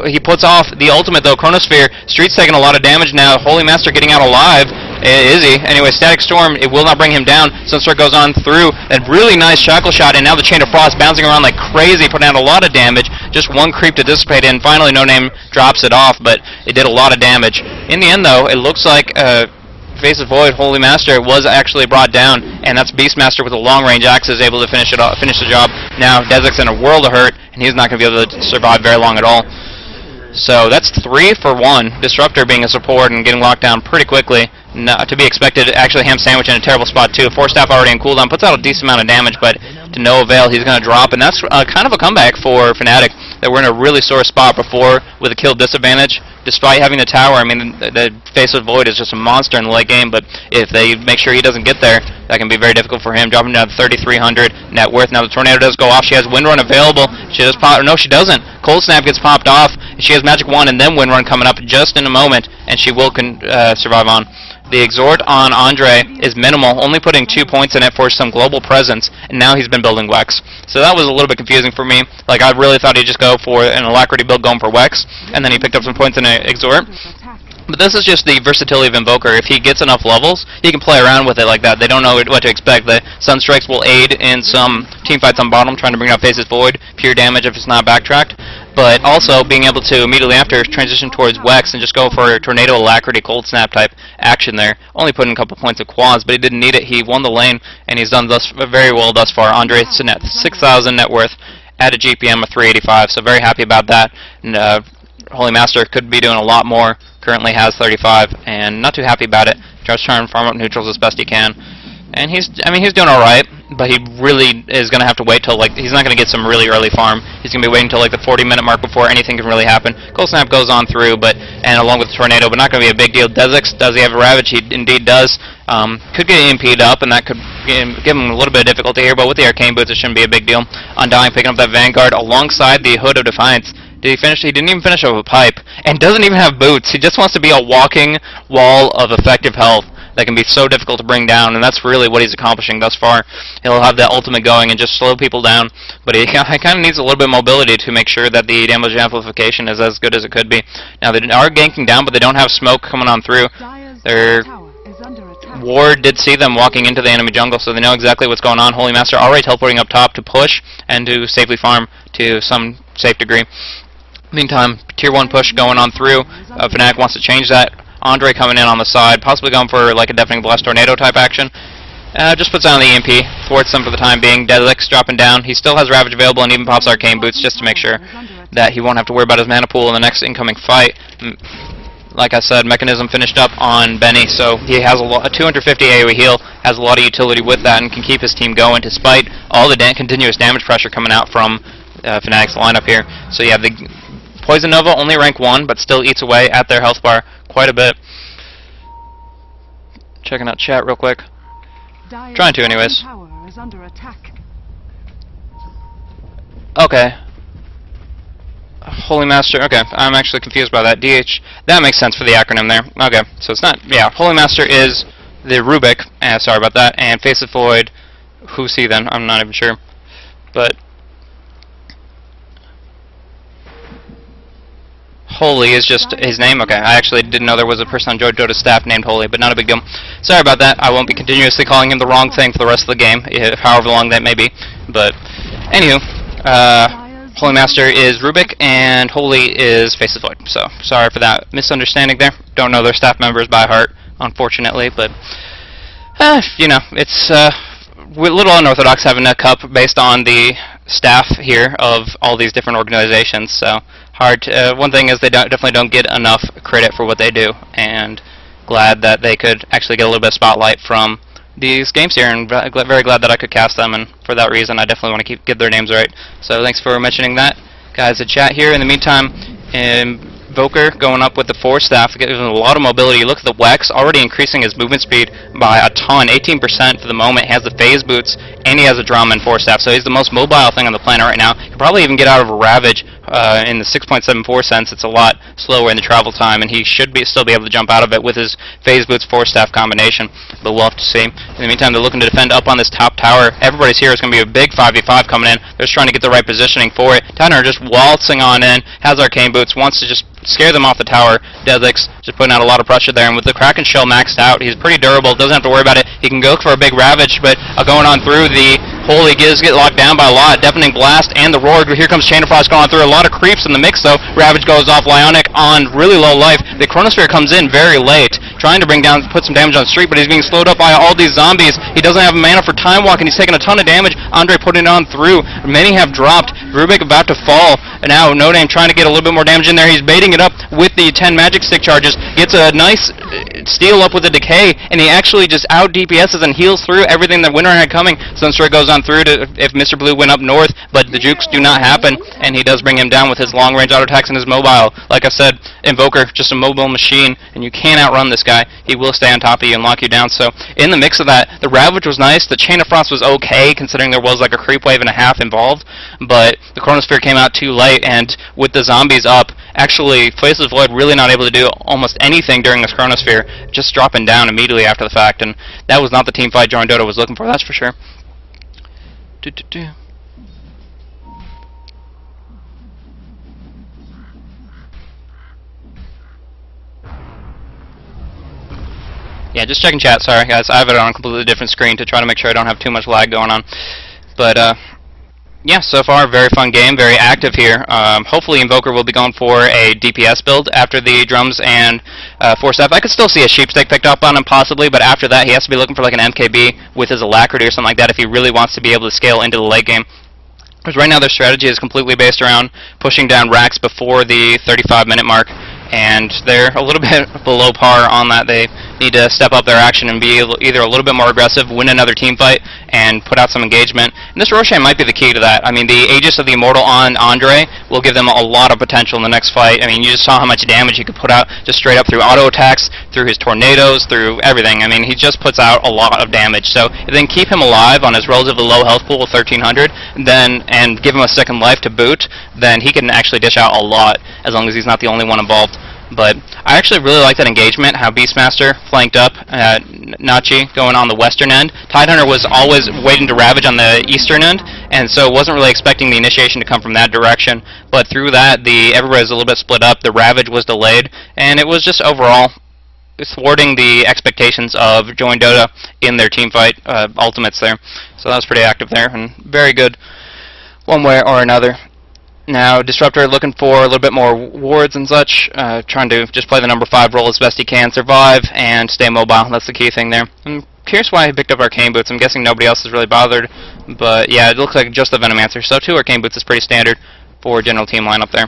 A: he puts off the ultimate, though, Chronosphere, Street's taking a lot of damage now. HolyMaster getting out alive. Is he? Anyway, Static Storm, it will not bring him down. Sunstroke goes on through. A really nice Shackle Shot, and now the Chain of Frost bouncing around like crazy, putting out a lot of damage. Just one creep to dissipate, and finally No Name drops it off, but it did a lot of damage. In the end, though, it looks like Face of Void, HolyMaster, was actually brought down, and that's Beastmaster with a long-range axe is able to finish the job. Now, Dezek's in a world of hurt, and he's not going to be able to survive very long at all. So that's 3 for 1. Disruptor being a support and getting locked down pretty quickly. Not to be expected. Actually, Ham Sandwich in a terrible spot too. Force Staff already in cooldown. Puts out a decent amount of damage, but to no avail. He's going to drop, and that's kind of a comeback for Fnatic. They were in a really sore spot before with a kill disadvantage. Despite having the tower, I mean, the Face of Void is just a monster in the late game, but if they make sure he doesn't get there, that can be very difficult for him. Dropping down to 3,300 net worth. Now the Tornado does go off. She has Wind Run available. She does pop. No, she doesn't. Cold Snap gets popped off. She has Magic Wand and then Wind Run coming up just in a moment, and she will survive on. The Exhort on Andre is minimal, only putting 2 points in it for some global presence, and now he's been building Wex. So that was a little bit confusing for me. Like, I really thought he'd just go for an Alacrity build going for Wex, and then he picked up some points in an Exhort. But this is just the versatility of Invoker. If he gets enough levels, he can play around with it like that. They don't know what to expect. The Sunstrikes will aid in some teamfights on bottom, trying to bring out Face's Void, pure damage if it's not backtracked. But also being able to immediately after transition towards Wex and just go for a Tornado, Alacrity, Cold Snap type action there. Only put in a couple points of quads, but he didn't need it. He won the lane, and he's done very well thus far. Andre sitting at 6,000 net worth at a GPM of 385, so very happy about that. And HolyMaster could be doing a lot more. Currently has 35, and not too happy about it. Just trying to farm up neutrals as best he can. And he's doing alright, but he really is going to have to wait till, like, he's not going to get some really early farm. He's going to be waiting until, like, the 40-minute mark before anything can really happen. Cold Snap goes on through, and along with the Tornado, but not going to be a big deal. Dezek, does he have a Ravage? He indeed does. Could get EMP'd up, and that could give him a little bit of difficulty here, but with the Arcane Boots, it shouldn't be a big deal. Undying picking up that Vanguard alongside the Hood of Defiance. Did he finish? He didn't even finish off a pipe, and doesn't even have boots. He just wants to be a walking wall of effective health that can be so difficult to bring down, and that's really what he's accomplishing thus far. He'll have that ultimate going and just slow people down, but he kind of needs a little bit of mobility to make sure that the damage amplification is as good as it could be. Now, they are ganking down, but they don't have smoke coming on through. Their Ward did see them walking into the enemy jungle, so they know exactly what's going on. HolyMaster already teleporting up top to push and to safely farm to some safe degree. Meantime, Tier 1 push going on through. Fnatic wants to change that. Andre coming in on the side, possibly going for like a Deafening Blast Tornado type action. Just puts down the EMP, thwarts them for the time being. Deadlick's dropping down. He still has Ravage available and even pops Arcane Boots just to make sure that he won't have to worry about his mana pool in the next incoming fight. Like I said, Mechanism finished up on Benny, so he has a 250 AoE heal, has a lot of utility with that, and can keep his team going despite all the continuous damage pressure coming out from Fnatic's lineup here. So yeah, the Poison Nova only rank 1, but still eats away at their health bar quite a bit. Checking out chat real quick. Trying to, anyways. Okay. HolyMaster, okay, I'm actually confused by that. That makes sense for the acronym there. Okay, so it's not, yeah, HolyMaster is the Rubik, sorry about that, and Face of Void, who's he then? I'm not even sure. But Holy is just his name? Okay, I actually didn't know there was a person on JoinDOTA staff named Holy, but not a big deal. Sorry about that. I won't be continuously calling him the wrong thing for the rest of the game, however long that may be. But, anywho, HolyMaster is Rubik, and Holy is Face of Void. So, sorry for that misunderstanding there. Don't know their staff members by heart, unfortunately, but, you know, it's a little unorthodox having a cup based on the staff here of all these different organizations, so hard to, one thing is they definitely don't get enough credit for what they do, and glad that they could actually get a little bit of spotlight from these games here, and very glad that I could cast them, and for that reason I definitely want to get their names right. So thanks for mentioning that, guys. The chat here. In the meantime, Invoker going up with the Force Staff, gives him a lot of mobility. Look at the Wex already increasing his movement speed by a ton, 18% for the moment. He has the Phase Boots, and he has a Drum and Force Staff, so he's the most mobile thing on the planet right now. He can probably even get out of a Ravage in the 6.74 cents, it's a lot slower in the travel time, and he should still be able to jump out of it with his phase boots 4-staff combination, but we'll have to see. In the meantime, they're looking to defend up on this top tower. Everybody's here. It's going to be a big 5v5 coming in. They're just trying to get the right positioning for it. Tanner just waltzing on in, has arcane boots, wants to just scare them off the tower. Dezix just putting out a lot of pressure there, and with the Kraken shell maxed out, he's pretty durable, doesn't have to worry about it. He can go for a big Ravage, but going on through the Holy Giz get locked down by a lot. Deafening Blast and the Roar. Here comes Chain of Frost going on through. A lot of creeps in the mix though. Ravage goes off. Lyonic on really low life. The Chronosphere comes in very late, trying to put some damage on the street, but he's being slowed up by all these zombies. He doesn't have mana for Time Walk, and he's taking a ton of damage. Andre putting it on through. Many have dropped. Rubik about to fall. And now No Name trying to get a little bit more damage in there. He's baiting it up with the 10 magic stick charges. Gets a nice steal up with a decay, and he actually just out DPSs and heals through everything that Winter had coming. Sunstroke goes on through to if Mr. Blue went up north, but the jukes do not happen, and he does bring him down with his long range auto attacks and his mobile. Like I said, Invoker, just a mobile machine, and you can't outrun this guy. He will stay on top of you and lock you down. So in the mix of that, the Ravage was nice. The Chain of Frost was okay, considering there was like a creep wave and a half involved, but the Chronosphere came out too late, and with the zombies up, actually Faceless Void really not able to do almost anything during this Chronosphere, just dropping down immediately after the fact, and that was not the team fight JoinDOTA was looking for, that's for sure. Yeah, just checking chat, sorry guys, I have it on a completely different screen to try to make sure I don't have too much lag going on. But yeah, so far, very fun game, very active here. Hopefully Invoker will be going for a DPS build after the drums and 4-staff. I could still see a Sheepstick picked up on him possibly, but after that he has to be looking for like an MKB with his Alacrity or something like that if he really wants to be able to scale into the late game. Because right now their strategy is completely based around pushing down racks before the 35-minute mark, and they're a little bit below par on that. They need to step up their action and be either a little bit more aggressive, win another team fight, and put out some engagement. And this Roshan might be the key to that. I mean, the Aegis of the Immortal on Andre will give them a lot of potential in the next fight. I mean, you just saw how much damage he could put out just straight up through auto attacks, through his tornadoes, through everything. I mean, he just puts out a lot of damage. So if they can keep him alive on his relatively low health pool of 1300, and give him a second life to boot, then he can actually dish out a lot as long as he's not the only one involved. But I actually really like that engagement, how Beastmaster flanked up Nachi going on the western end. Tidehunter was always waiting to Ravage on the eastern end, and so wasn't really expecting the initiation to come from that direction. But through that, everybody was a little bit split up, the Ravage was delayed, and it was just overall thwarting the expectations of JoinDOTA in their teamfight ultimates there. So that was pretty active there, and very good one way or another. Now, Disruptor looking for a little bit more wards and such, trying to just play the number 5 role as best he can, survive, and stay mobile. That's the key thing there. I'm curious why he picked up Arcane Boots. I'm guessing nobody else is really bothered, but yeah, it looks like just the Venomancer. So 2 Arcane Boots is pretty standard for general team lineup there.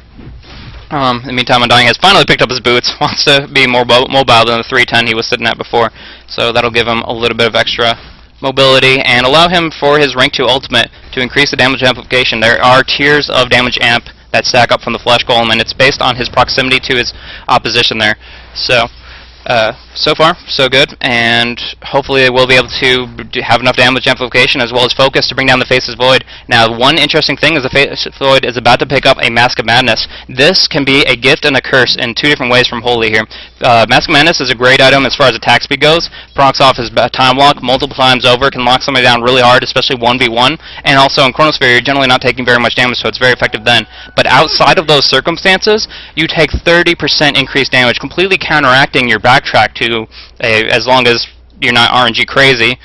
A: In the meantime, Undying has finally picked up his boots, wants to be more mobile than the 310 he was sitting at before, so that'll give him a little bit of extra mobility and allow him for his rank 2 ultimate to increase the damage amplification. There are tiers of damage amp that stack up from the Flesh Golem, and it's based on his proximity to his opposition there. So far, so good, and hopefully we'll be able to have enough damage amplification as well as focus to bring down the Faceless Void. Now, one interesting thing is the Faceless Void is about to pick up a Mask of Madness. This can be a gift and a curse in 2 different ways from Holy here. Mask of Madness is a great item as far as attack speed goes. Procs off his time lock multiple times over, can lock somebody down really hard, especially 1v1, and also in Chronosphere you're generally not taking very much damage, so it's very effective then. But outside of those circumstances, you take 30% increased damage, completely counteracting your backtrack to as long as you're not RNG crazy.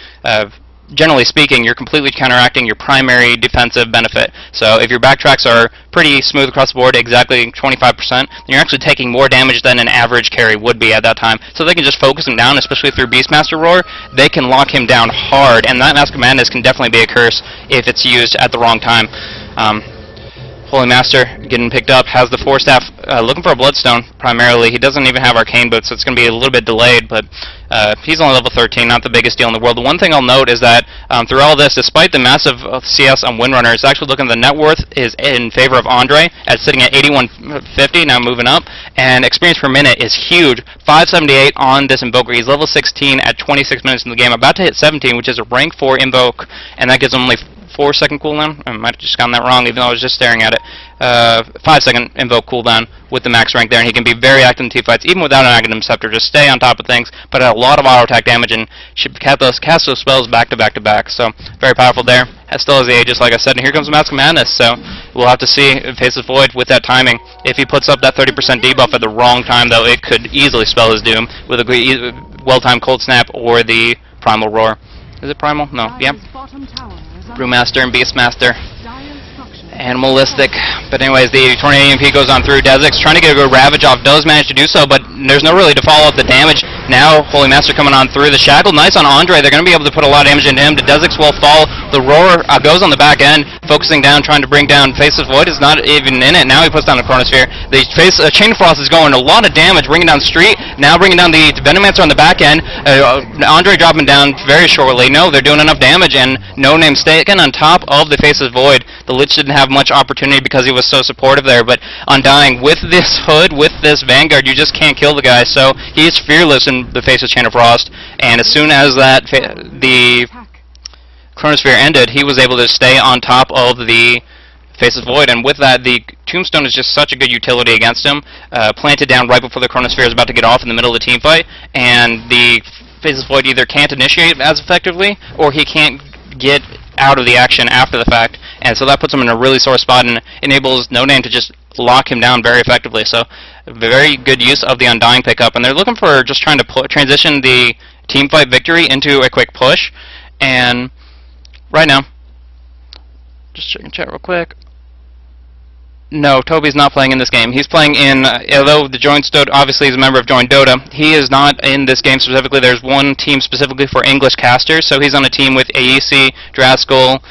A: Generally speaking, you're completely counteracting your primary defensive benefit. So if your backtracks are pretty smooth across the board, exactly 25%, then you're actually taking more damage than an average carry would be at that time. So they can just focus him down, especially through Beastmaster Roar. They can lock him down hard, and that Mask of Madness can definitely be a curse if it's used at the wrong time. HolyMaster getting picked up, has the 4-staff, looking for a Bloodstone primarily. He doesn't even have Arcane Boots, so it's going to be a little bit delayed, but he's only level 13, not the biggest deal in the world. The one thing I'll note is that through all this, despite the massive CS on Windrunner, it's actually looking, the net worth is in favor of Andre, at sitting at 8150, now moving up, and experience per minute is huge, 578 on this Invoker. He's level 16 at 26 minutes in the game, about to hit 17, which is a rank 4 Invoke, and that gives him only 4-second cooldown. I might have just gotten that wrong, even though I was just staring at it. 5-second invoke cooldown with the max rank there, and he can be very active in teamfights, even without an Aghanim Scepter. Just stay on top of things, but a lot of auto attack damage, and should cast those spells back to back to back. So very powerful there. Still has the Aegis, like I said, and here comes Mask of Madness. So we'll have to see if Faceless Void with that timing. If he puts up that 30% debuff at the wrong time, though, it could easily spell his doom with a well-timed Cold Snap or the Primal Roar. Is it Primal? No. Yep. Brewmaster and Beastmaster. Animalistic. But anyways, the Tornado EMP goes on through. Dezix trying to get a good Ravage off. Does manage to do so, but there's no really to follow up the damage. Now, HolyMaster coming on through. The Shackle, nice on Andre. They're going to be able to put a lot of damage into him. The Dezix will fall. The Roar goes on the back end, focusing down, trying to bring down. Faceless Void is not even in it. Now he puts down the Chronosphere. The Chain of Frost is going a lot of damage, bringing down Street. Now bringing down the Venomancer on the back end. Andre dropping down very shortly. No, they're doing enough damage, and No Name staying on top of the Faceless Void. The Lich didn't have much opportunity because he was so supportive there, but Undying with this Hood, with this Vanguard, you just can't kill the guy, so he's fearless in the face of Chain of Frost, and as soon as that the Chronosphere ended, he was able to stay on top of the Faceless Void, and with that, the Tombstone is just such a good utility against him, planted down right before the Chronosphere is about to get off in the middle of the team fight, and the Faceless Void either can't initiate as effectively, or he can't get out of the action after the fact, and so that puts him in a really sore spot and enables No Name to just lock him down very effectively. So very good use of the Undying pickup, and they're looking for just trying to transition the team fight victory into a quick push. And right now, just checking chat real quick. No, Toby's not playing in this game. He's playing in, although the JoinDOTA, obviously he's a member of JoinDOTA, he is not in this game specifically. There's one team specifically for English casters, so he's on a team with AEC, Draskell,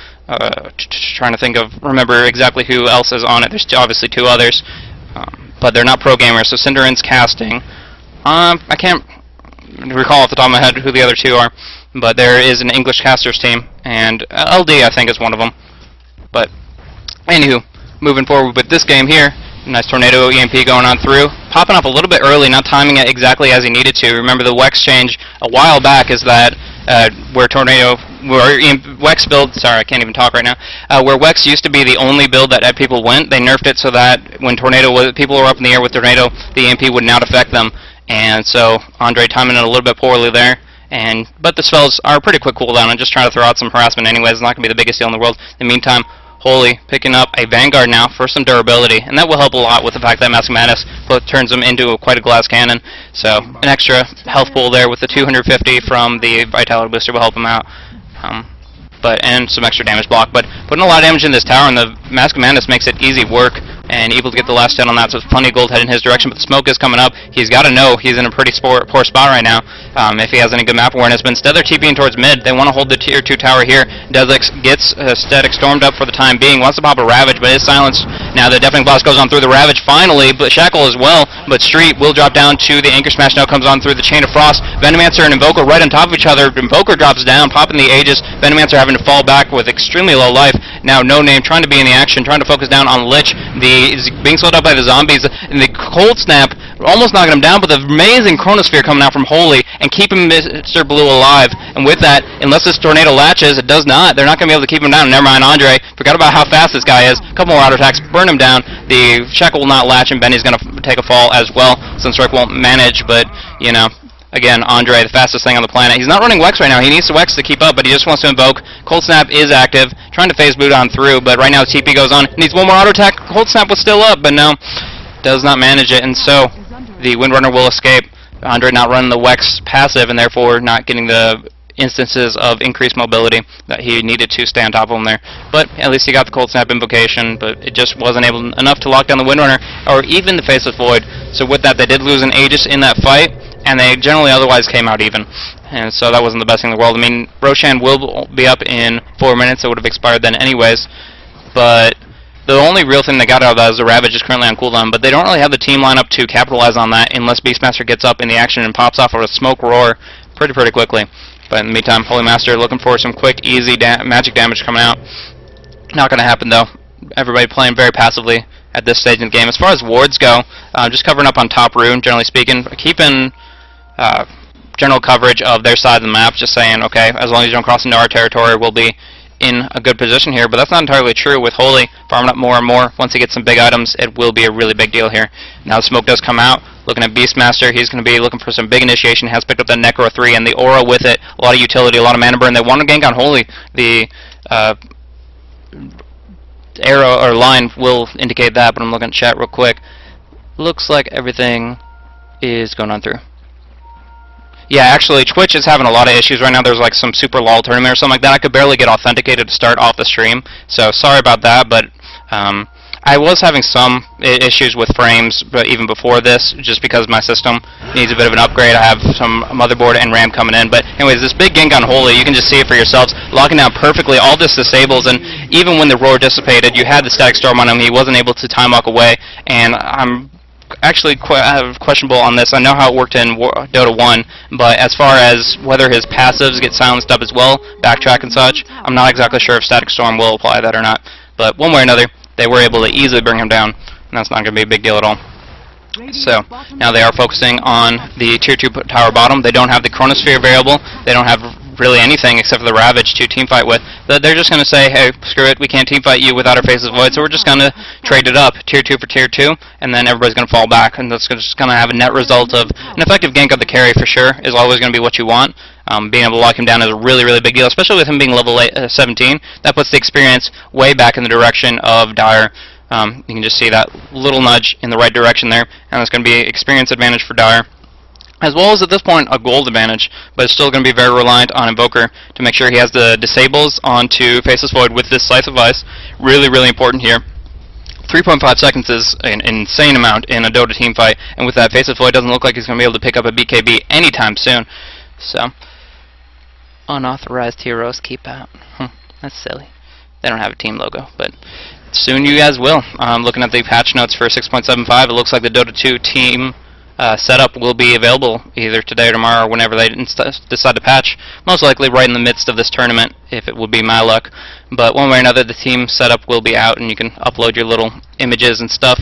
A: trying to remember exactly who else is on it. There's obviously 2 others, but they're not pro gamers, so Cinderin's casting. I can't recall off the top of my head who the other 2 are, but there is an English casters team, and LD I think is one of them. But, anywho, moving forward with this game here, nice Tornado EMP going on through, popping up a little bit early, not timing it exactly as he needed to. Remember the Wex change a while back is that where Wex build, sorry I can't even talk right now, where Wex used to be the only build that people went, they nerfed it so that when people were up in the air with Tornado, the EMP would not affect them, and so Andre timing it a little bit poorly there. But the spells are a pretty quick cooldown. I'm just trying to throw out some harassment anyways. It's not going to be the biggest deal in the world. In the meantime, Holy picking up a Vanguard now for some durability, and that will help a lot with the fact that Mask of Madness turns him into quite a glass cannon. So an extra health pool there with the 250 from the Vitality Booster will help him out. And some extra damage block, but putting a lot of damage in this tower, and the Mask of Madness makes it easy work, and able to get the last hit on that, so there's plenty of gold headed in his direction, but the smoke is coming up. He's got to know he's in a pretty poor spot right now, if he has any good map awareness, but instead they're TPing towards mid. They want to hold the tier 2 tower here. Dezix gets Static Stormed up for the time being, wants to pop a Ravage, but is silenced. Now the Deafening Blast goes on through the Ravage finally, but Shackle as well, but Street will drop down to the Anchor Smash, now comes on through the Chain of Frost. Venomancer and Invoker right on top of each other. Invoker drops down, popping the Aegis. Venomancer having to fall back with extremely low life. Now No Name trying to be in the action, trying to focus down on Lich. Being slowed up by the zombies, and the Cold Snap almost knocking him down, but the amazing Chronosphere coming out from Holy and keeping Mr. Blue alive. And with that, unless this Tornado latches, it does not. They're not going to be able to keep him down. Never mind Andre. Forgot about how fast this guy is. A couple more auto attacks, burn him down. The Shackle will not latch, and Benny's going to take a fall as well, since Rick won't manage, but, you know, again, Andre, the fastest thing on the planet. He's not running Wex right now. He needs to Wex to keep up, but he just wants to invoke. Cold Snap is active, trying to phase boot on through, but right now the TP goes on. Needs one more auto attack. Cold Snap was still up, but no, does not manage it, and so the Windrunner will escape. Andre not running the Wex passive, and therefore not getting the instances of increased mobility that he needed to stay on top of him there. But at least he got the Cold Snap invocation, but it just wasn't enough to lock down the Windrunner, or even the Faceless Void. So with that, they did lose an Aegis in that fight, and they generally otherwise came out even. And so that wasn't the best thing in the world. I mean, Roshan will be up in 4 minutes. It would have expired then anyways. But the only real thing they got out of that is the Ravage is currently on cooldown. But they don't really have the team lineup to capitalize on that unless Beastmaster gets up in the action and pops off with a Smoke Roar pretty quickly. But in the meantime, HolyMaster looking for some quick, easy magic damage coming out. Not going to happen though. Everybody playing very passively at this stage in the game. As far as wards go, just covering up on top rune, generally speaking, keeping general coverage of their side of the map, just saying, okay, as long as you don't cross into our territory, we'll be in a good position here, but that's not entirely true with Holy farming up more and more. Once he gets some big items, it will be a really big deal here. Now the smoke does come out. Looking at Beastmaster, he's going to be looking for some big initiation. Has picked up that Necro 3 and the Aura with it. A lot of utility, a lot of mana burn. They want to gank on Holy. The arrow or line will indicate that, but I'm looking at chat real quick. Looks like everything is going on through. Yeah, actually, Twitch is having a lot of issues right now. There's like some super LOL tournament or something like that. I could barely get authenticated to start off the stream, so sorry about that, but I was having some issues with frames, but even before this, just because my system needs a bit of an upgrade. I have some motherboard and RAM coming in, but anyways, this big gank on Holy, you can just see it for yourselves, locking down perfectly, all this disables, and even when the roar dissipated, you had the static storm on him, he wasn't able to time walk away, and I'm actually questionable on this. I know how it worked in Dota 1, but as far as whether his passives get silenced up as well, backtrack and such, I'm not exactly sure if Static Storm will apply that or not. But one way or another, they were able to easily bring him down, and that's not going to be a big deal at all. So, now they are focusing on the Tier 2 tower bottom. They don't have the Chronosphere variable. They don't have really anything except for the Ravage to teamfight with. They're just going to say, hey, screw it, we can't teamfight you without our Faces Void, so we're just going to trade it up, Tier 2 for Tier 2, and then everybody's going to fall back, and that's just going to have a net result of an effective gank of the carry for sure, is always going to be what you want. Being able to lock him down is a really, really big deal, especially with him being level 17. That puts the experience way back in the direction of Dire. You can just see that little nudge in the right direction there, and it's going to be experience advantage for Dire, as well as at this point a gold advantage, but it's still going to be very reliant on Invoker to make sure he has the disables onto Faceless Void with this Slice of Ice. Really, really important here. 3.5 seconds is an insane amount in a Dota team fight, and with that, Faceless Void doesn't look like he's going to be able to pick up a BKB anytime soon. So, unauthorized heroes keep out. That's silly. They don't have a team logo, but soon you guys will. Looking at the patch notes for 6.75, it looks like the Dota 2 team setup will be available either today or tomorrow or whenever they decide to patch. Most likely right in the midst of this tournament, if it would be my luck. But one way or another, the team setup will be out, and you can upload your little images and stuff,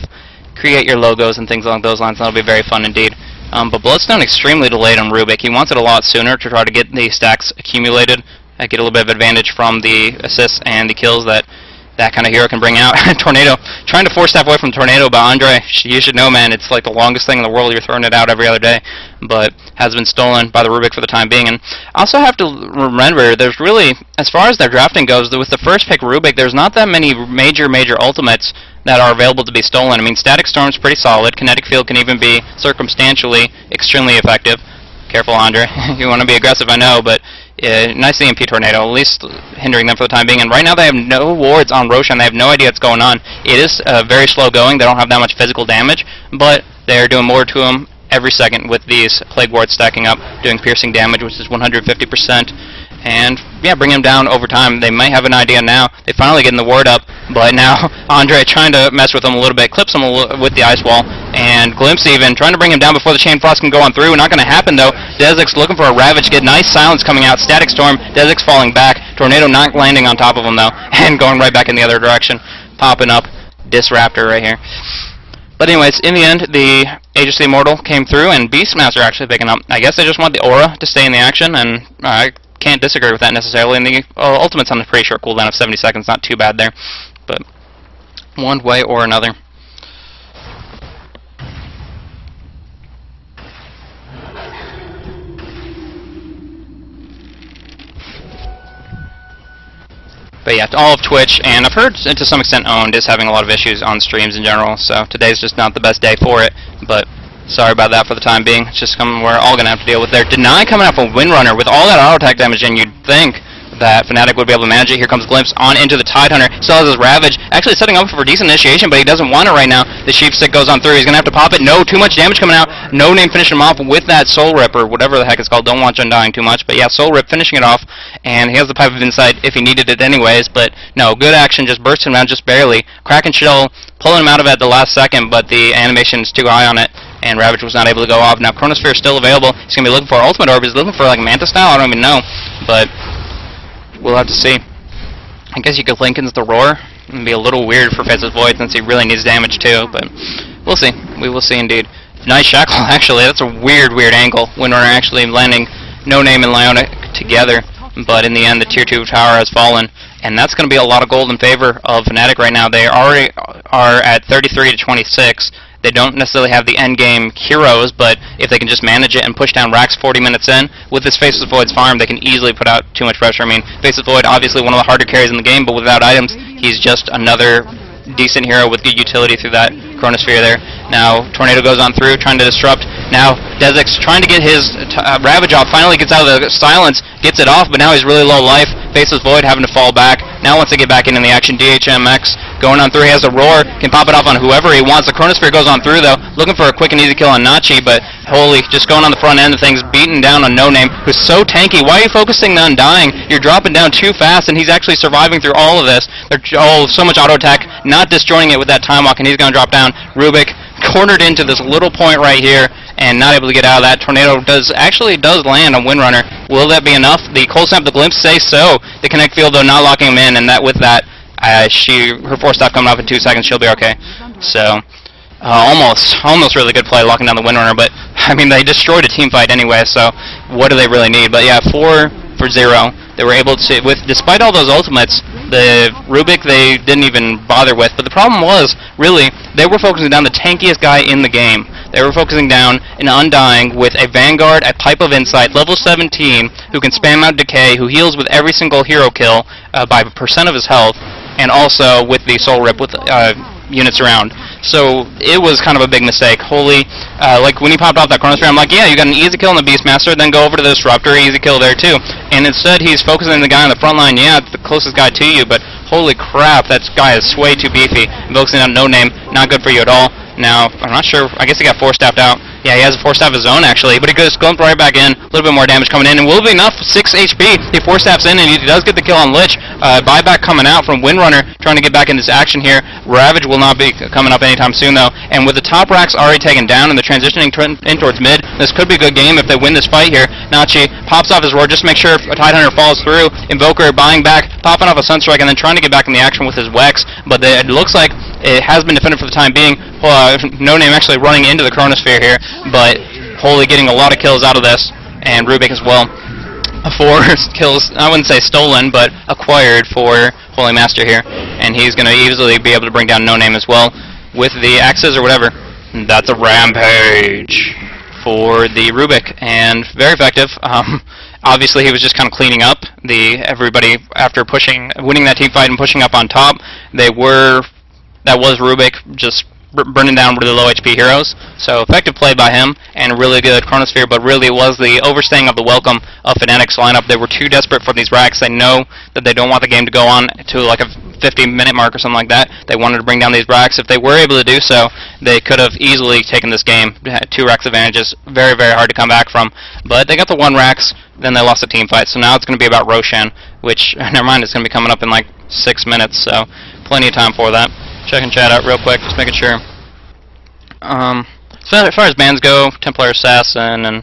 A: create your logos and things along those lines. That'll be very fun indeed. But Bloodstone extremely delayed on Rubik. He wants it a lot sooner to try to get the stacks accumulated, get a little bit of advantage from the assists and the kills that kind of hero can bring out. Tornado, trying to force that away from Tornado, but Andre, you should know, man, it's like the longest thing in the world. You're throwing it out every other day, but has been stolen by the Rubik for the time being. And I also have to remember, there's really, as far as their drafting goes, with the first pick Rubik, there's not that many major ultimates that are available to be stolen. I mean, Static Storm's pretty solid. Kinetic Field can even be circumstantially extremely effective. Careful, Andre. You want to be aggressive, I know, but nice EMP Tornado, at least hindering them for the time being. And right now they have no wards on Roshan. They have no idea what's going on. It is very slow going. They don't have that much physical damage, but they're doing more to him every second with these Plague Wards stacking up, doing piercing damage, which is 150%. And, yeah, bring him down over time. They might have an idea now. They finally getting the word up, but now Andre trying to mess with him a little bit, clips him with the Ice Wall, and Glimpse even trying to bring him down before the Chain Frost can go on through. Not going to happen, though. Dezix looking for a Ravage, get nice silence coming out. Static Storm, Dezix falling back. Tornado not landing on top of him, though, and going right back in the other direction. Popping up. Disruptor right here. But anyways, in the end, the Aegis the Immortal came through, and Beastmaster actually picking up. I guess they just want the Aura to stay in the action, and I can't disagree with that necessarily. And the Ultimate's on a pretty short cooldown of 70 seconds, not too bad there. But one way or another. But yeah, all of Twitch, and I've heard to some extent Owned is having a lot of issues on streams in general, so today's just not the best day for it, but sorry about that for the time being. It's just something we're all going to have to deal with there. Deny coming out from Windrunner with all that auto attack damage, and you'd think that Fnatic would be able to manage it. Here comes Glimpse on into the Tidehunter. Still has his Ravage. Actually setting up for decent initiation, but he doesn't want it right now. The Sheep Stick goes on through. He's going to have to pop it. No, too much damage coming out. No Name finishing him off with that Soul Rip, or whatever the heck it's called. Don't want you undying too much. But yeah, Soul Rip finishing it off. And he has the Pipe of Insight if he needed it anyways. But no, good action. Just bursts him around just barely. Kraken Shell pulling him out of it at the last second, but the animation is too high on it, and Ravage was not able to go off. Now Chronosphere is still available. He's going to be looking for Ultimate Orb. He's looking for like Manta style. I don't even know. But we'll have to see. I guess you could link into the Roar. It'd be a little weird for Faceless Void since he really needs damage too, but we'll see. We will see indeed. Nice Shackle, actually. That's a weird angle when we're actually landing No Name and Leona together. but in the end the tier 2 tower has fallen, and that's going to be a lot of gold in favor of Fnatic right now. They already are at 33 to 26. They don't necessarily have the end game heroes, but if they can just manage it and push down racks 40 minutes in, with this Faceless Void's farm, they can easily put out too much pressure. I mean, Faceless Void, obviously one of the harder carries in the game, but without items, he's just another decent hero with good utility through that Chronosphere there. Now, Tornado goes on through, trying to disrupt. Now, Dezix trying to get his Ravage off, finally gets out of the silence, gets it off, but now he's really low life. Faceless Void having to fall back. Now wants to get back into the action. DHMS going on through. He has the Roar, can pop it off on whoever he wants. The Chronosphere goes on through, though, looking for a quick and easy kill on Nachi, but Holy just going on the front end of things, beating down on No Name, who's so tanky. Why are you focusing on dying? You're dropping down too fast, and he's actually surviving through all of this. They're so much auto attack, not disjoining it with that time walk, and he's going to drop down. Rubik cornered into this little point right here and not able to get out of that. Tornado does land on Windrunner. Will that be enough? The Cold Snap, the Glimpse say so. The Connect Field, though, not locking him in, and that with that, her 4-stop coming off in 2 seconds, she'll be okay. So, almost really good play locking down the Windrunner, but, I mean, they destroyed a team fight anyway, so what do they really need? But yeah, 4 for 0. They were able to, despite all those ultimates, the Rubik they didn't even bother with, but the problem was, really, they were focusing down the tankiest guy in the game. They were focusing down an Undying with a Vanguard at Pipe of Insight, level 17, who can spam out Decay, who heals with every single hero kill by % of his health, and also with the Soul Rip with units around. So it was kind of a big mistake. Holy, like when he popped off that Chronosphere, I'm like, yeah, you got an easy kill on the Beastmaster, then go over to the Disruptor, easy kill there too. And instead he's focusing on the guy on the front line. Yeah, it's the closest guy to you, but holy crap, that guy is way too beefy. Focusing on No Name, not good for you at all. Now, I'm not sure, I guess he got 4-staffed out. Yeah, he has a 4-staff of his own actually, but he goes glimped right back in. A little bit more damage coming in, and will be enough. 6 HP. He 4-staffs in, and he does get the kill on Lich. Buyback coming out from Windrunner, trying to get back in this action here. Ravage will not be coming up anytime soon, though. And with the top racks already taken down, and they're transitioning in towards mid, this could be a good game if they win this fight here. Nachi pops off his Roar, just to make sure a Tidehunter falls through. Invoker buying back, popping off a Sunstrike, and then trying to get back in the action with his Wex. But it looks like it has been defended for the time being. No Name actually running into the Chronosphere here, but Holy getting a lot of kills out of this, and Rubik as well. 4 kills, I wouldn't say stolen, but acquired for HolyMaster here, and he's going to easily be able to bring down No Name as well with the axes or whatever. And that's a rampage for the Rubik, and very effective. Obviously, he was just kind of cleaning up everybody after winning that team fight and pushing up on top. That was Rubik just burning down really low HP heroes. So effective play by him, and a really good Chronosphere, but really it was the overstaying of the welcome of Fnatic's lineup. They were too desperate for these racks. They know that they don't want the game to go on to like a 50-minute mark or something like that. They wanted to bring down these racks. If they were able to do so, they could have easily taken this game. 2 racks advantages, very, very hard to come back from. But they got the 1 racks, then they lost the team fight. So now it's going to be about Roshan, which, never mind, it's going to be coming up in like 6 minutes, so plenty of time for that. Checking chat out real quick, just making sure. So as far as bans go, Templar Assassin and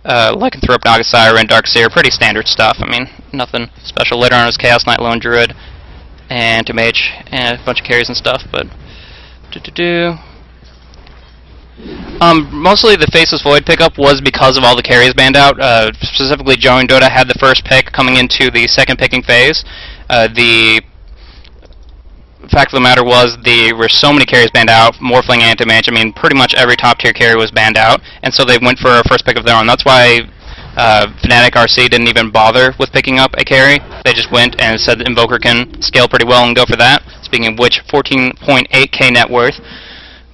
A: Lycanthrope, Naga Siren, Darkseer, pretty standard stuff. I mean, nothing special. Later on is Chaos Knight, Lone Druid, and Mage, and a bunch of carries and stuff, but mostly the Faceless Void pickup was because of all the carries banned out. Specifically, JoinDOTA had the first pick coming into the second picking phase. The fact of the matter was there were so many carries banned out, Morphling, Anti-Mage, I mean pretty much every top tier carry was banned out, and so they went for a first pick of their own. That's why FnaticRC didn't even bother with picking up a carry. They just went and said that Invoker can scale pretty well and go for that. Speaking of which, 14.8k net worth.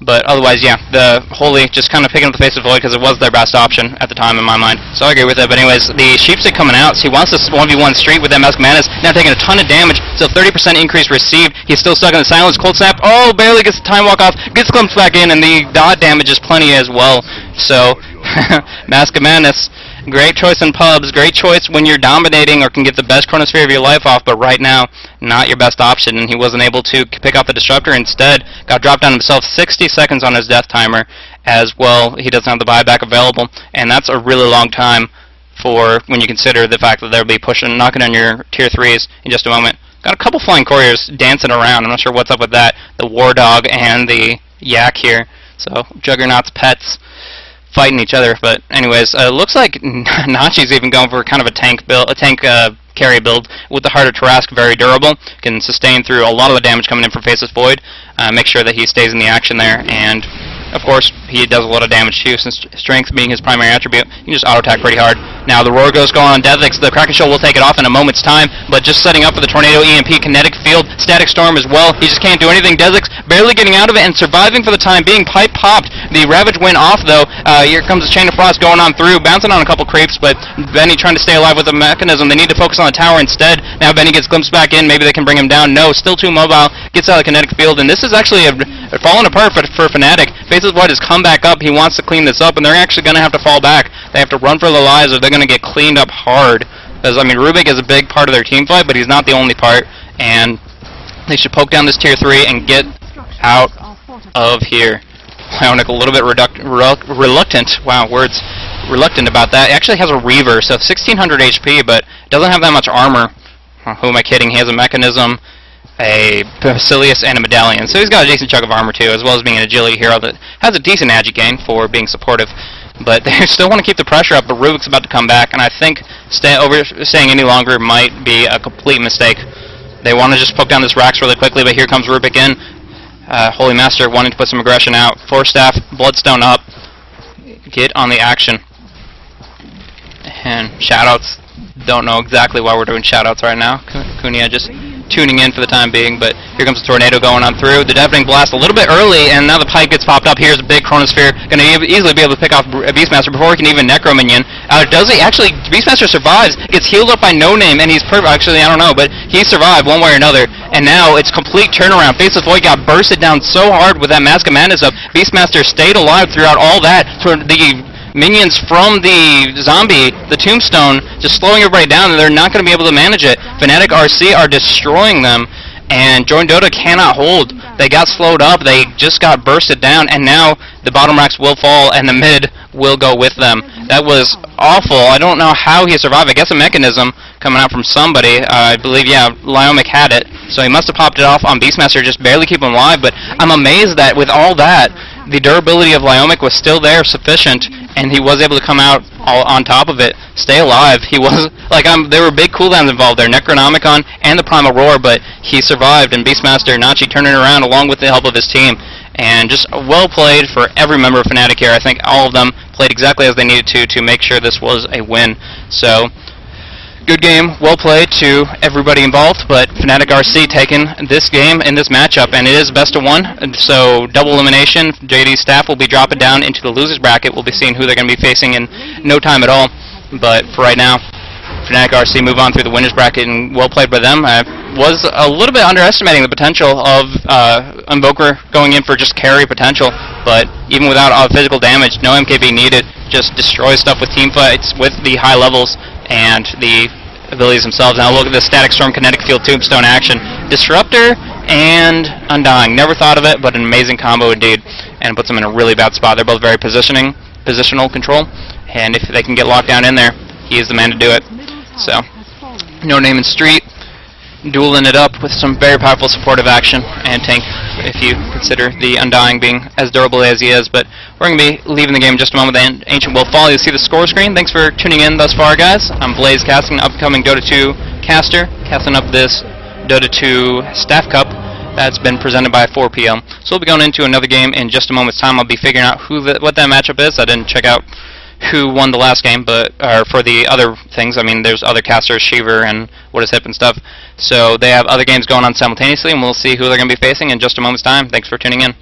A: But otherwise, yeah, the Holy just kind of picking up the Faceless Void because it was their best option at the time in my mind. So I agree with it. But anyways, the Sheepstick coming out, so he wants this 1v1 street with that Mask Madness, now taking a ton of damage, so 30% increase received. He's still stuck in the silence. Cold Snap, oh, barely gets the time walk off, gets glimpsed back in, and the dot damage is plenty as well. So, Mask of Madness, great choice in pubs, great choice when you're dominating or can get the best Chronosphere of your life off, but right now, not your best option, and he wasn't able to pick out the Disruptor. Instead, got dropped down himself 60 seconds on his death timer as well. He doesn't have the buyback available, and that's a really long time for when you consider the fact that they'll be knocking on your tier 3s in just a moment. Got a couple Flying Couriers dancing around. I'm not sure what's up with that. The War Dog and the Yak here. So, Juggernaut's pets fighting each other, but anyways, looks like Nachi's even going for kind of a tank carry build with the Heart of Tarrasque, very durable, can sustain through a lot of the damage coming in from Faceless Void, make sure that he stays in the action there, and of course, he does a lot of damage too, since strength being his primary attribute. You can just auto-attack pretty hard. Now the Roar Ghost going on Deathix. The Kraken Shoal will take it off in a moment's time, but just setting up for the Tornado EMP, Kinetic Field, Static Storm as well. He just can't do anything. Deathix barely getting out of it and surviving for the time being. Pipe popped. The Ravage went off though. Here comes the Chain of Frost going on through, bouncing on a couple creeps, but Benny trying to stay alive with the mechanism. They need to focus on the tower instead. Now Benny gets glimpsed back in. Maybe they can bring him down. No, still too mobile. Gets out of the Kinetic Field, and this is actually falling apart for Fnatic. Faceless Void has come back up. He wants to clean this up, and they're actually going to have to fall back. They have to run for their lives, or they're going to get cleaned up hard. Because, I mean, Rubik is a big part of their team fight, but he's not the only part, and they should poke down this tier 3 and get out of here. Ionic a little bit reluctant. Wow, words. Reluctant about that. He actually has a Reaver, so 1600 HP, but doesn't have that much armor. Who am I kidding? He has a Mechanism, a Basilius, and a Medallion. So he's got a decent chunk of armor too, as well as being an agility hero that has a decent agi gain for being supportive. But they still want to keep the pressure up, but Rubik's about to come back, and I think staying any longer might be a complete mistake. They want to just poke down this Rax really quickly, but here comes Rubik in. HolyMaster wanting to put some aggression out. Force Staff, Bloodstone up. Get on the action. And shoutouts. Don't know exactly why we're doing shoutouts right now. Kunia just tuning in for the time being, but here comes the Tornado going on through. The Deafening Blast a little bit early, and now the Pipe gets popped up. Here's a big Chronosphere. Going to easily be able to pick off Beastmaster before he can even Necro Minion. Does he? Actually, Beastmaster survives. Gets healed up by No Name, and he's perfect. Actually, I don't know, but he survived one way or another. And now it's complete turnaround. Faceless Void got bursted down so hard with that Mask of Madness up. Beastmaster stayed alive throughout all that. The minions from the zombie, the Tombstone, just slowing everybody down, and they're not going to be able to manage it. FnaticRC are destroying them, and JoinDOTA cannot hold. They got slowed up, they just got bursted down, and now the bottom racks will fall, and the mid will go with them. That was awful. I don't know how he survived. I guess a mechanism coming out from somebody. I believe, yeah, Lyomic had it, so he must have popped it off on Beastmaster, just barely keep him alive, but I'm amazed that with all that, the durability of Lyomic was still there, sufficient, and he was able to come out all on top of it, stay alive. He was, like, there were big cooldowns involved there, Necronomicon and the Primal Roar, but he survived, and Beastmaster Nachi turning it around along with the help of his team. And just well played for every member of Fnatic here. I think all of them played exactly as they needed to make sure this was a win. So, good game, well played to everybody involved, but FnaticRC taking this game in this matchup, and it is best of 1, so double elimination. JD's staff will be dropping down into the losers bracket. We'll be seeing who they're going to be facing in no time at all, but for right now, FnaticRC move on through the winners bracket, and well played by them. I was a little bit underestimating the potential of Invoker going in for just carry potential, but even without physical damage, no MKB needed, just destroy stuff with team fights, with the high levels, and the abilities themselves. Now look at the Static Storm, Kinetic Field, Tombstone action. Disruptor and Undying. Never thought of it, but an amazing combo indeed, and puts them in a really bad spot. They're both very positional control, and if they can get locked down in there, he is the man to do it. So, No Name in Street, dueling it up with some very powerful supportive action, and tank, if you consider the Undying being as durable as he is. But we're going to be leaving the game in just a moment. The Ancient will fall. You'll see the score screen. Thanks for tuning in thus far, guys. I'm Blaze casting, upcoming Dota 2 caster, casting up this Dota 2 Staff Cup that's been presented by 4 PM. So we'll be going into another game in just a moment's time. I'll be figuring out what that matchup is. I didn't check out who won the last game, but for the other things, I mean, there's other casters, Shiver and What Is Hip and stuff. So they have other games going on simultaneously, and we'll see who they're going to be facing in just a moment's time. Thanks for tuning in.